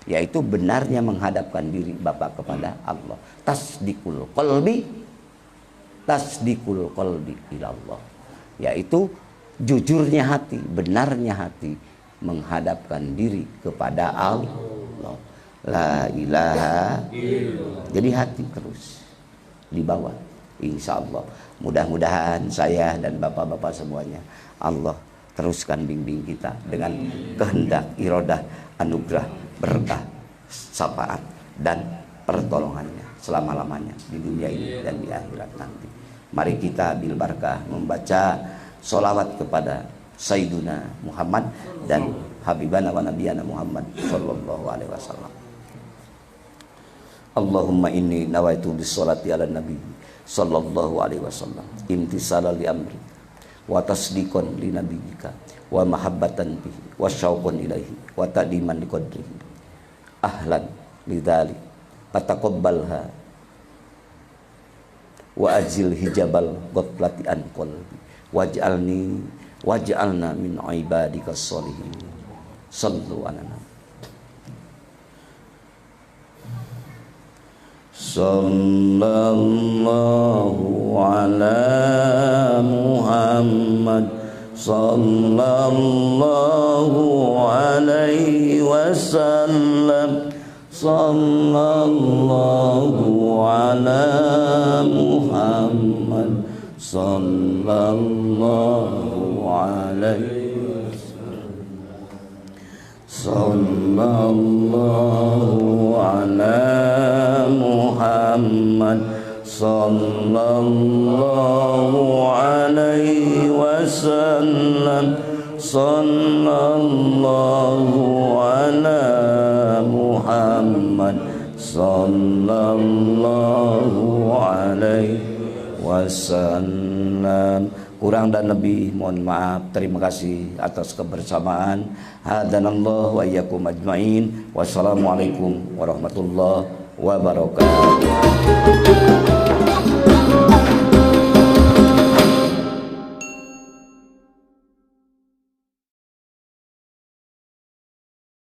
yaitu benarnya menghadapkan diri Bapak kepada Allah. Tasdikul qalbi ilallah, yaitu jujurnya hati, benarnya hati menghadapkan diri kepada Allah. La ilaha illallah. Jadi hati terus dibawa, insya Allah. Mudah-mudahan saya dan bapak-bapak semuanya, Allah teruskan bimbing kita dengan kehendak, irodah, anugerah, berkah, syafaat dan pertolongannya selama-lamanya di dunia ini dan di akhirat nanti. Mari kita bil barakah membaca sholawat kepada Sayyiduna Muhammad dan Habibana wa Nabiyana Muhammad sallallahu alaihi wasallam. Allahumma inni nawaitu bis sholati ala nabi sallallahu alaihi wasallam imtisalan li amri wa tasdiqan li nabiyyika wa mahabbatan bihi wa syauqan ilaihi wa ta'diman li qadrihi ahlan lidzalik fataqabbalha wa ajil hijabal ghaflati an qalbi waj'alna min ibadikas sholihin. Sallu ala nabi. Sallallahu ala Muhammad sallallahu alaihi wasallam. Sallallahu ala Muhammad sallallahu alaihi wasallam. Sallallahu ala Muhammad sallallahu alaihi wasallam. sallallahu ala Muhammad sallallahu alaihi wasallam. Kurang dan lebih mohon maaf. Terima kasih atas kebersamaan. Hadanallahu wa iyyakum ajmain. Wassalamualaikum warahmatullahi wabarakatuh.